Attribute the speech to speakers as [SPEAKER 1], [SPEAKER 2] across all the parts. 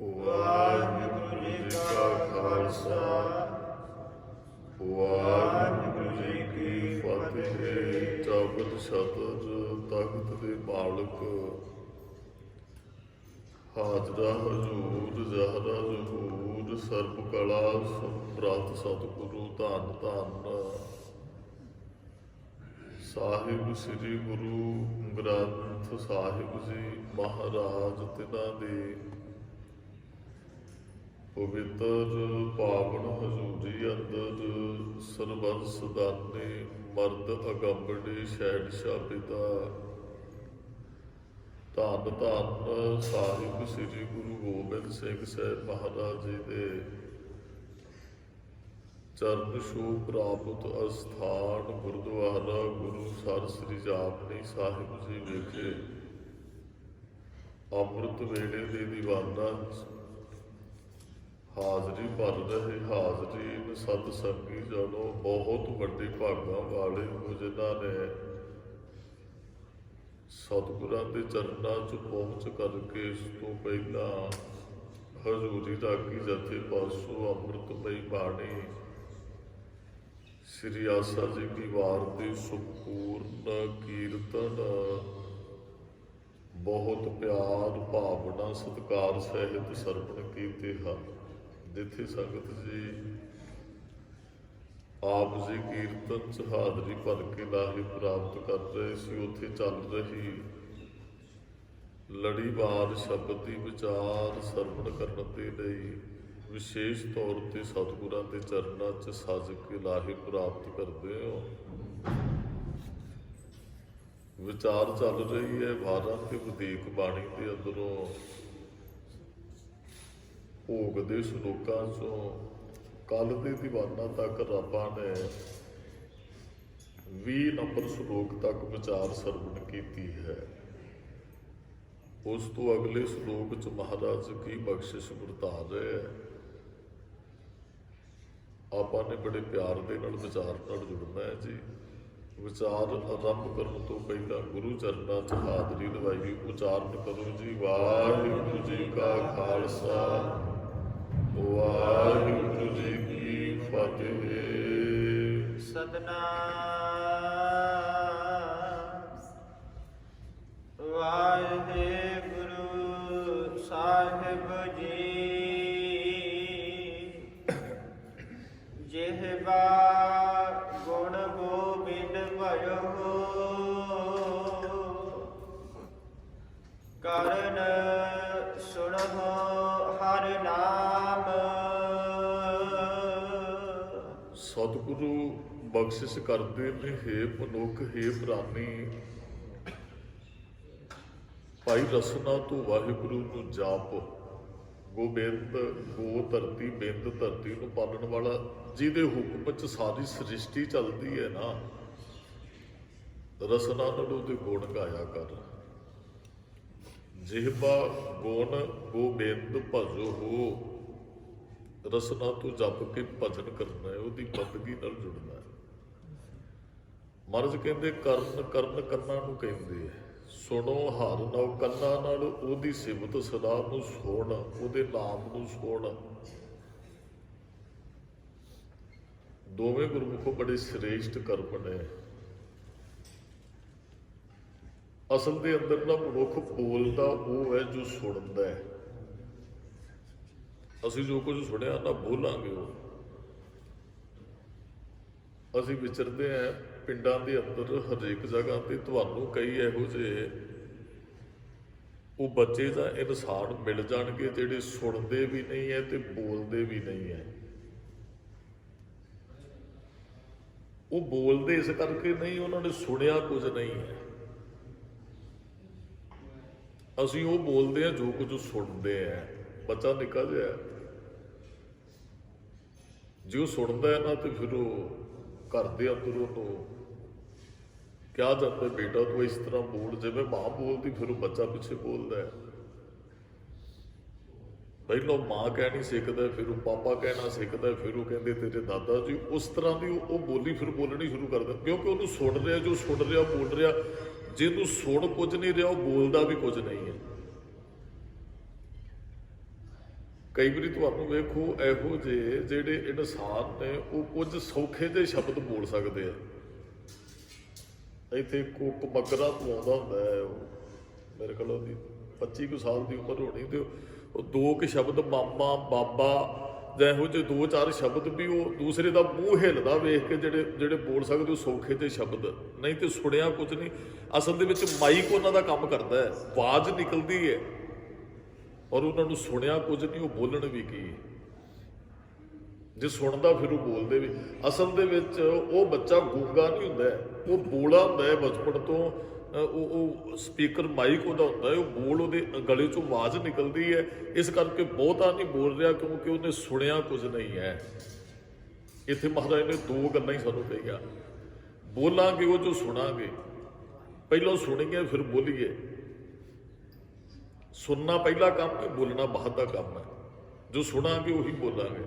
[SPEAKER 1] ਵਾਹਿਗੁਰੂ ਜੀ ਕਾ ਖਾਲਸਾ, ਵਾਹਿਗੁਰੂ ਜੀ ਕੀ ਫਤਿਹ। ਜਗਤ ਛਤਰ ਤਖਤ ਦੇ ਮਾਲਕ, ਹਾਜ਼ਰਾ ਹਜ਼ੂਰ ਜ਼ਹਰਾ ਜ਼ਹੂਰ, ਸਰਬ ਕਲਾ ਸੰਪ੍ਰਤ ਸਤਿਗੁਰੂ ਧੰਨ ਧੰਨ ਸਾਹਿਬ ਸ੍ਰੀ ਗੁਰੂ ਗ੍ਰੰਥ ਸਾਹਿਬ ਜੀ ਮਹਾਰਾਜ, ਤਿਨਾਂ ਦੇ ਪਵਿੱਤਰ ਪਾਵਨ ਹਜ਼ੂਰੀ ਅੰਦਰ ਸਰਬੰਸ ਦਾਨੇ ਮਰਦ ਅਗੰਬੜੇ ਸ਼ਹਿਨਸ਼ਾਹ ਪਿਤਾ ਧੰਨ ਧੰਨ ਸਾਹਿਬ ਸ੍ਰੀ ਗੁਰੂ ਗੋਬਿੰਦ ਸਿੰਘ ਸਾਹਿਬ ਮਹਾਰਾਜ ਜੀ ਦੇ ਚਰਨ ਛੂਹ ਪ੍ਰਾਪਤ ਅਸਥਾਨ ਗੁਰਦੁਆਰਾ ਗੁਰੂਸਰ ਸ੍ਰੀ ਜਾਪਨੀ ਸਾਹਿਬ ਜੀ ਵਿਖੇ ਅੰਮ੍ਰਿਤ ਵੇਲੇ ਦੇ ਦੀਵਾਨਾਂ ਹਾਜ਼ਰੀ ਭਰ ਰਹੇ ਹਾਜ਼ਰੀਨ ਸਤ ਸੰਗੀ ਜਨੋ, ਬਹੁਤ ਵੱਡੇ ਭਾਗਾਂ ਵਾਲੇ ਹੋ ਜਿਨ੍ਹਾਂ ਨੇ ਸਤਿਗੁਰਾਂ ਦੇ ਚਰਨਾਂ 'ਚ ਪਹੁੰਚ ਕਰਕੇ ਇਸ ਤੋਂ ਪਹਿਲਾਂ ਹਜ਼ੂਰੀ ਰਾਗੀ ਜਥੇ ਪਾਸੋਂ ਅੰਮ੍ਰਿਤਮਈ ਬਾਣੀ ਸ੍ਰੀ ਆਸਾ ਜੀ ਦੀ ਵਾਰ ਦੇ ਸੰਪੂਰਨ ਕੀਰਤਨ ਬਹੁਤ ਪਿਆਰ ਭਾਵਨਾ ਸਤਿਕਾਰ ਸਹਿਤ ਸਰਵਣ ਕੀਤੇ ਹਨ। ਜਿੱਥੇ ਸੰਗਤ ਜੀ ਆਪ ਜੀ ਕੀਰਤਨ 'ਚ ਹਾਜ਼ਰੀ ਭਰ ਕੇ ਲਾਹੇ ਪ੍ਰਾਪਤ ਕਰ ਰਹੇ ਸੀ, ਉੱਥੇ ਚੱਲ ਰਹੀ ਲੜੀਵਾਰ ਸ਼ਬਦ ਦੀ ਵਿਚਾਰ ਸਰਵਣ ਕਰਨ ਦੇ ਲਈ ਵਿਸ਼ੇਸ਼ ਤੌਰ ਤੇ ਸਤਿਗੁਰਾਂ ਦੇ ਚਰਨਾਂ 'ਚ ਸੱਜ ਕੇ ਲਾਹੇ ਪ੍ਰਾਪਤ ਕਰਦੇ ਹੋ। ਵਿਚਾਰ ਚੱਲ ਰਹੀ ਹੈ ਵਾਰਾਂ ਤੇ ਵਧੀਕ ਬਾਣੀ ਦੇ ਅੰਦਰੋਂ ਭੋਗ ਦੇ ਸ਼ਲੋਕਾਂ 'ਚੋਂ ਕੱਲ ਦੇ ਦੀਵਾਨਾਂ ਤੱਕ ਰੱਬਾਂ ਨੇ 20 ਨੰਬਰ ਸ਼ਲੋਕ ਤੱਕ ਵਿਚਾਰ ਸਰਵਣ ਕੀਤੀ ਹੈ। ਉਸ ਤੋਂ ਅਗਲੇ ਸ਼ਲੋਕ 'ਚ ਮਹਾਰਾਜ ਕੀ ਬਖਸ਼ਿਸ਼ ਵਰਤਾ ਰਹੇ ਹੈ। ਆਪਾਂ ਨੇ ਬੜੇ ਪਿਆਰ ਦੇ ਨਾਲ ਵਿਚਾਰ ਨਾਲ ਜੁੜਨਾ ਹੈ ਜੀ। ਵਿਚਾਰ ਆਰੰਭ ਕਰਨ ਤੋਂ ਪਹਿਲਾਂ ਗੁਰੂ ਚਰਨਾਂ 'ਚ ਹਾਜ਼ਰੀ ਲਵਾਈ, ਉਚਾਰਨ ਕਰੋ ਜੀ। ਵਾਹਿਗੁਰੂ ਜੀ ਕਾ ਖਾਲਸਾ, ਵਾਹਿਗੁਰੂ ਜੀ ਕੀ ਫਤਿਹ।
[SPEAKER 2] ਸਤਨਾਮ ਵਾਹਿਗੁਰੂ ਸਾਹਿਬ ਜੀ। ਜਿਹਵਾ ਗੁਣ ਗੋਬਿੰਦ ਭਇਓ, ਕਰਨ ਸੁਣੋ ਹਰਿ ਨਾਮ।
[SPEAKER 1] ਸਤਿਗੁਰੂ ਬਖਸ਼ਿਸ਼ ਕਰਦੇ ਨੇ, ਹੇ ਮਨੁੱਖ ਹੇ ਪ੍ਰਾਨੀ, ਭਾਈ ਰਸਨਾ ਤੋਂ ਵਾਹਿਗੁਰੂ ਨੂੰ ਜਾਪ। ਗੋਬਿੰਦ ਗੋ ਧਰਤੀ, ਬਿੰਦ ਧਰਤੀ ਨੂੰ ਪਾਲਣ ਵਾਲਾ, ਜਿਹਦੇ ਹੁਕਮ 'ਚ ਸਾਰੀ ਸ੍ਰਿਸ਼ਟੀ ਚੱਲਦੀ ਹੈ ਨਾ, ਰਸਨਾ ਨਾਲ ਉਹਦੇ ਗੁਣ ਗਾਇਆ ਕਰ। ਜਿਹਬਾ ਗੁਣ ਗੋਬਿੰਦ ਭਜੋ ਹੋ, ਰਸਨਾ ਤੋਂ ਜਪ ਕੇ ਭਜਨ ਕਰਨਾ ਹੈ, ਉਹਦੀ ਬੰਦਗੀ ਨਾਲ ਜੁੜਨਾ ਹੈ। ਮਹਾਰਾਜ ਕਹਿੰਦੇ ਕਰਨ ਕਰਨ ਕੰਨਾਂ ਨੂੰ ਕਹਿੰਦੇ ਹੈ, ਸੁਣੋ ਹਰ ਨਾਮ। ਕੰਨਾਂ ਨਾਲ ਉਹਦੀ ਸਿਫਤ ਸਲਾਹ ਨੂੰ ਸੁਣ, ਉਹਦੇ ਨਾਮ ਨੂੰ ਸੁਣ। ਦੋਵੇਂ ਗੁਰਮੁਖੋ ਬੜੇ ਸ੍ਰੇਸ਼ਟ ਕਰਮ ਨੇ। ਅਸਲ ਦੇ ਅੰਦਰ ਨਾ ਮਨੁੱਖ ਬੋਲਦਾ ਉਹ ਹੈ ਜੋ ਸੁਣਦਾ ਹੈ। ਅਸੀਂ ਜੋ ਕੁਝ ਸੁਣਿਆ ਨਾ ਬੋਲਾਂਗੇ ਉਹ। ਅਸੀਂ ਵਿਚਰਦੇ ਹਾਂ ਪਿੰਡਾਂ ਦੇ ਅੰਦਰ ਹਰੇਕ ਜਗ੍ਹਾ ਤੇ, ਤੁਹਾਨੂੰ ਕਈ ਇਹੋ ਜਿਹੇ ਉਹ ਬੱਚੇ ਜਾਂ ਇਨਸਾਨ ਮਿਲ ਜਾਣਗੇ ਜਿਹੜੇ ਸੁਣਦੇ ਵੀ ਨਹੀਂ ਹੈ ਤੇ ਬੋਲਦੇ ਵੀ ਨਹੀਂ ਹੈ। ਉਹ ਬੋਲਦੇ ਇਸ ਕਰਕੇ ਨਹੀਂ, ਉਹਨਾਂ ਨੇ ਸੁਣਿਆ ਕੁਝ ਨਹੀਂ ਹੈ। ਅਸੀਂ ਉਹ ਬੋਲਦੇ ਹਾਂ ਜੋ ਕੁਝ ਸੁਣਦੇ ਆ। ਬੱਚਾ ਨਿੱਕਾ ਜਿਹਾ ਜੇ ਉਹ ਸੁਣਦਾ ਹੈ ਨਾ, ਤੇ ਫਿਰ ਉਹ ਘਰ ਦੇ ਅੰਦਰ ਉਹਨੂੰ ਕਿਹਾ ਜਾਂਦਾ, ਬੇਟਾ ਤੂੰ ਇਸ ਤਰ੍ਹਾਂ ਬੋਲ, ਜਿਵੇਂ ਮਾਂ ਬੋਲਦੀ ਫਿਰ ਉਹ ਬੱਚਾ ਪਿੱਛੇ ਬੋਲਦਾ ਹੈ। ਪਹਿਲਾਂ ਮਾਂ ਕਹਿਣੀ ਸਿੱਖਦਾ, ਫਿਰ ਉਹ ਪਾਪਾ ਕਹਿਣਾ ਸਿੱਖਦਾ, ਫਿਰ ਉਹ ਕਹਿੰਦੇ ਤੇਰੇ ਦਾਦਾ ਜੀ। ਉਸ ਤਰ੍ਹਾਂ ਦੀ ਉਹ ਬੋਲੀ ਫਿਰ ਬੋਲਣੀ ਸ਼ੁਰੂ ਕਰ ਦਿੰਦਾ, ਕਿਉਂਕਿ ਉਹਨੂੰ ਸੁਣ ਰਿਹਾ, ਜੋ ਸੁਣ ਰਿਹਾ ਬੋਲ ਰਿਹਾ। ਜਿਹਨੂੰ ਸੁਣ ਕੁਝ ਨਹੀਂ ਰਿਹਾ, ਉਹ ਬੋਲਦਾ ਵੀ ਕੁਝ ਨਹੀਂ ਹੈ। ਕਈ ਵਾਰੀ ਤੁਹਾਨੂੰ ਵੇਖੋ ਇਹੋ ਜਿਹੇ ਜਿਹੜੇ ਇਨਸਾਨ ਨੇ ਉਹ ਕੁਝ ਸੌਖੇ ਜਿਹੇ ਸ਼ਬਦ ਬੋਲ ਸਕਦੇ ਆ। ਇੱਥੇ ਕੁੱਕ ਮਗਰਾ ਤੋਂ ਆਉਂਦਾ ਹੁੰਦਾ ਹੈ, ਉਹ ਮੇਰੇ ਕੋਲ ਉਹਦੀ 25 ਕੁ ਸਾਲ ਦੀ ਉਮਰ ਹੋਣੀ, ਤੇ ਉਹ ਦੋ ਕੁ ਸ਼ਬਦ ਮਾਮਾ ਬਾਬਾ ਜਾਂ ਇਹੋ ਜਿਹੇ 2-4 ਸ਼ਬਦ ਵੀ ਉਹ ਦੂਸਰੇ ਦਾ ਮੂੰਹ ਹਿੱਲਦਾ ਵੇਖ ਕੇ ਜਿਹੜੇ ਬੋਲ ਸਕਦੇ ਉਹ ਸੌਖੇ ਜਿਹੇ ਸ਼ਬਦ, ਨਹੀਂ ਤੇ ਸੁਣਿਆ ਕੁਝ ਨਹੀਂ। ਅਸਲ ਦੇ ਵਿੱਚ ਮਾਈਕ ਉਹਨਾਂ ਦਾ ਕੰਮ ਕਰਦਾ ਹੈ, ਆਵਾਜ਼ ਨਿਕਲਦੀ ਹੈ ਔਰ ਉਹਨਾਂ ਨੂੰ ਸੁਣਿਆ ਕੁਝ ਨਹੀਂ, ਉਹ ਬੋਲਣ ਵੀ ਕੀ। ਜੇ ਸੁਣਦਾ ਫਿਰ ਉਹ ਬੋਲਦੇ ਵੀ। ਅਸਲ ਦੇ ਵਿੱਚ ਉਹ ਬੱਚਾ ਗੂੰਗਾ ਨਹੀਂ ਹੁੰਦਾ, ਉਹ ਬੋਲਾ ਹੁੰਦਾ ਹੈ ਬਚਪਨ ਤੋਂ। ਉਹ ਸਪੀਕਰ ਮਾਈਕ ਉਹਦਾ ਹੁੰਦਾ ਹੈ, ਉਹ ਬੋਲ ਉਹਦੇ ਗਲੇ 'ਚੋਂ ਆਵਾਜ਼ ਨਿਕਲਦੀ ਹੈ। ਇਸ ਕਰਕੇ ਬਹੁਤਾ ਨਹੀਂ ਬੋਲ ਰਿਹਾ ਕਿਉਂਕਿ ਉਹਨੇ ਸੁਣਿਆ ਕੁਝ ਨਹੀਂ ਹੈ। ਇੱਥੇ ਮਹਾਰਾਜ ਨੇ ਦੋ ਗੱਲਾਂ ਹੀ ਸਾਨੂੰ ਕਹੀਆਂ, ਬੋਲਾਂਗੇ ਉਹ ਜੋ ਸੁਣਾਂਗੇ। ਪਹਿਲਾਂ ਸੁਣੀਏ ਫਿਰ ਬੋਲੀਏ। ਸੁਣਨਾ ਪਹਿਲਾ ਕੰਮ ਹੈ, ਬੋਲਣਾ ਬਾਅਦ ਦਾ ਕੰਮ ਹੈ। ਜੋ ਸੁਣਾਂਗੇ ਉਹੀ ਬੋਲਾਂਗੇ।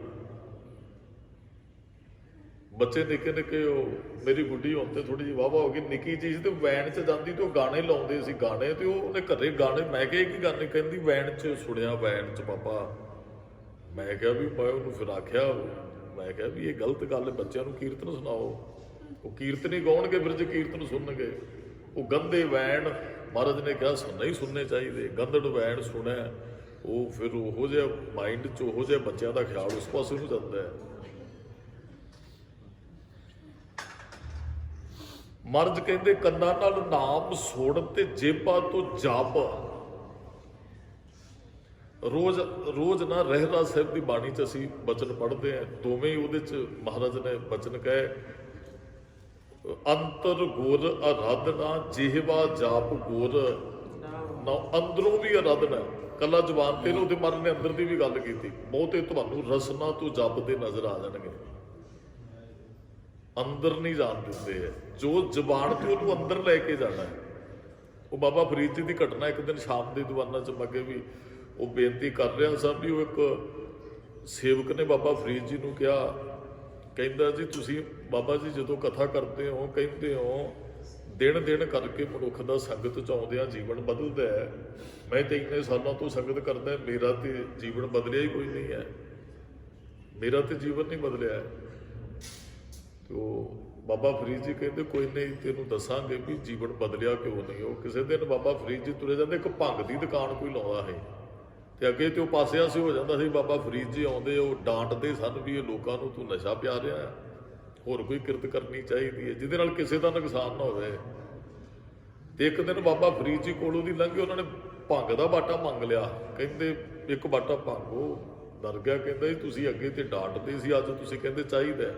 [SPEAKER 1] ਬੱਚੇ ਨਿੱਕੇ ਨਿੱਕੇ, ਉਹ ਮੇਰੀ ਗੁੱਡੀ ਹੁਣ ਤੇ ਥੋੜੀ ਜਿਹੀ ਵਾਹਵਾ ਹੋ ਗਈ, ਨਿੱਕੀ ਚੀਜ਼ ਤੇ ਵੈਨ 'ਚ ਜਾਂਦੀ ਤੇ ਉਹ ਗਾਣੇ ਲਾਉਂਦੇ ਸੀ ਗਾਣੇ, ਤੇ ਉਹਨੇ ਘਰੇ ਗਾਣੇ, ਮੈਂ ਕਿਹਾ ਕੀ ਗਾਣੇ, ਕਹਿੰਦੀ ਵੈਨ 'ਚ ਸੁਣਿਆ, ਵੈਨ 'ਚ ਪਾਪਾ। ਮੈਂ ਕਿਹਾ ਵੀ ਮੈਂ ਉਹਨੂੰ ਫਿਰ ਆਖਿਆ, ਮੈਂ ਕਿਹਾ ਵੀ ਇਹ ਗਲਤ ਗੱਲ ਹੈ, ਬੱਚਿਆਂ ਨੂੰ ਕੀਰਤਨ ਸੁਣਾਓ। ਉਹ ਕੀਰਤਨ ਹੀ ਗਾਉਣਗੇ ਫਿਰ ਜੇ ਕੀਰਤਨ ਸੁਣਨਗੇ। ਉਹ ਗੰਦੇ ਵੈਨ ਮਹਾਰਾਜ ਨੇ ਕਿਹਾ ਨਹੀਂ ਸੁਣਨੇ ਚਾਹੀਦੇ, ਗੰਦੜ ਵੈਨ ਸੁਣਿਆ ਉਹ ਫਿਰ ਉਹੋ ਜਿਹਾ ਮਾਈਂਡ 'ਚ ਉਹੋ ਜਿਹਾ ਬੱਚਿਆਂ ਦਾ ਖਿਆਲ ਉਸ ਪਾਸੇ ਨੂੰ ਜਾਂਦਾ ਹੈ। ਮਰਦ ਕਹਿੰਦੇ ਕੰਨਾਂ ਨਾਲ ਨਾਮ ਸੁਣ ਤੇ ਜੇਬਾਂ ਤੋਂ ਜਪ। ਰੋਜ਼ ਨਾ ਰਹਿਰਾਸ ਸਾਹਿਬ ਦੀ ਬਾਣੀ 'ਚ ਅਸੀਂ ਬਚਨ ਪੜ੍ਹਦੇ ਹਾਂ, ਦੋਵੇਂ ਹੀ ਉਹਦੇ 'ਚ ਮਹਾਰਾਜ ਨੇ ਬਚਨ ਕਹੇ, ਅੰਤਰ ਗੁਰ ਅਰਾਧਨਾ ਜਿਹਵਾ ਜਾਪ ਗੁਰ ਨਾ। ਅੰਦਰੋਂ ਵੀ ਅਰਾਧਨਾ, ਕੱਲਾ ਜ਼ੁਬਾਨ ਤੇ ਉਹਦੇ ਮਰਨ ਨੇ ਅੰਦਰ ਦੀ ਵੀ ਗੱਲ ਕੀਤੀ। ਬਹੁਤੇ ਤੁਹਾਨੂੰ ਰਸਨਾ ਤੋਂ ਜਪਦੇ ਨਜ਼ਰ ਆ ਜਾਣਗੇ, ਅੰਦਰ ਨਹੀਂ ਜਾਣ ਦਿੰਦੇ ਹੈ। ਜੋ ਜ਼ੁਬਾਨ ਤੇ ਉਹਨੂੰ ਅੰਦਰ ਲੈ ਕੇ ਜਾਣਾ ਹੈ। ਉਹ ਬਾਬਾ ਫਰੀਦ ਜੀ ਦੀ ਘਟਨਾ, ਇੱਕ ਦਿਨ ਸ਼ਾਮ ਦੇ ਦੀਵਾਨਾਂ 'ਚ ਅੱਗੇ ਵੀ ਉਹ ਬੇਨਤੀ ਕਰ ਰਿਹਾ ਸਾਂ ਵੀ ਉਹ ਇੱਕ ਸੇਵਕ ਨੇ ਬਾਬਾ ਫਰੀਦ ਜੀ ਨੂੰ ਕਿਹਾ, ਕਹਿੰਦਾ ਜੀ ਤੁਸੀਂ ਬਾਬਾ ਜੀ ਜਦੋਂ ਕਥਾ ਕਰਦੇ ਹੋ ਕਹਿੰਦੇ ਹੋ ਦਿਨ ਦਿਨ ਕਰਕੇ ਮਨੁੱਖ ਦਾ ਸੰਗਤ 'ਚ ਆਉਂਦਿਆਂ ਜੀਵਨ ਬਦਲਦਾ ਹੈ। ਮੈਂ ਤੇ ਇੰਨੇ ਸਾਲਾਂ ਤੋਂ ਸੰਗਤ ਕਰਦਾ, ਮੇਰਾ ਤੇ ਜੀਵਨ ਬਦਲਿਆ ਹੀ ਕੋਈ ਨਹੀਂ ਹੈ, ਮੇਰਾ ਤੇ ਜੀਵਨ ਨਹੀਂ ਬਦਲਿਆ। ਤੇ ਉਹ ਬਾਬਾ ਫਰੀਦ ਜੀ ਕਹਿੰਦੇ ਕੋਈ ਨਹੀਂ, ਤੈਨੂੰ ਦੱਸਾਂਗੇ ਵੀ ਜੀਵਨ ਬਦਲਿਆ ਕਿਉਂ ਨਹੀਂ। ਉਹ ਕਿਸੇ ਦਿਨ ਬਾਬਾ ਫਰੀਦ ਜੀ ਤੁਰੇ ਜਾਂਦੇ, ਇੱਕ ਭੰਗ ਦੀ ਦੁਕਾਨ ਕੋਈ ਲਾਉਂਦਾ ਹੈ, ਤੇ ਅੱਗੇ ਤੇ ਉਹ ਪਾਸਿਆ ਸੀ ਹੋ ਜਾਂਦਾ ਸੀ। ਬਾਬਾ ਫਰੀਦ ਜੀ ਆਉਂਦੇ, ਉਹ ਡਾਂਟਦੇ ਸਨ ਵੀ ਇਹ ਲੋਕਾਂ ਨੂੰ ਤੂੰ ਨਸ਼ਾ ਪਿਆ ਰਿਹਾ ਹੈ, ਹੋਰ ਕੋਈ ਕਿਰਤ ਕਰਨੀ ਚਾਹੀਦੀ ਹੈ ਜਿਹਦੇ ਨਾਲ ਕਿਸੇ ਦਾ ਨੁਕਸਾਨ ਨਾ ਹੋਵੇ। ਤੇ ਇੱਕ ਦਿਨ ਬਾਬਾ ਫਰੀਦ ਜੀ ਕੋਲੋਂ ਦੀ ਲੰਘੇ, ਉਹਨਾਂ ਨੇ ਭੰਗ ਦਾ ਬਾਟਾ ਮੰਗ ਲਿਆ। ਕਹਿੰਦੇ ਇੱਕ ਬਾਟਾ ਭੰਗ। ਉਹ ਡਰ ਗਿਆ, ਕਹਿੰਦਾ ਜੀ ਤੁਸੀਂ ਅੱਗੇ ਤੇ ਡਾਂਟਦੇ ਸੀ, ਅੱਜ ਤੁਸੀਂ ਕਹਿੰਦੇ ਚਾਹੀਦਾ।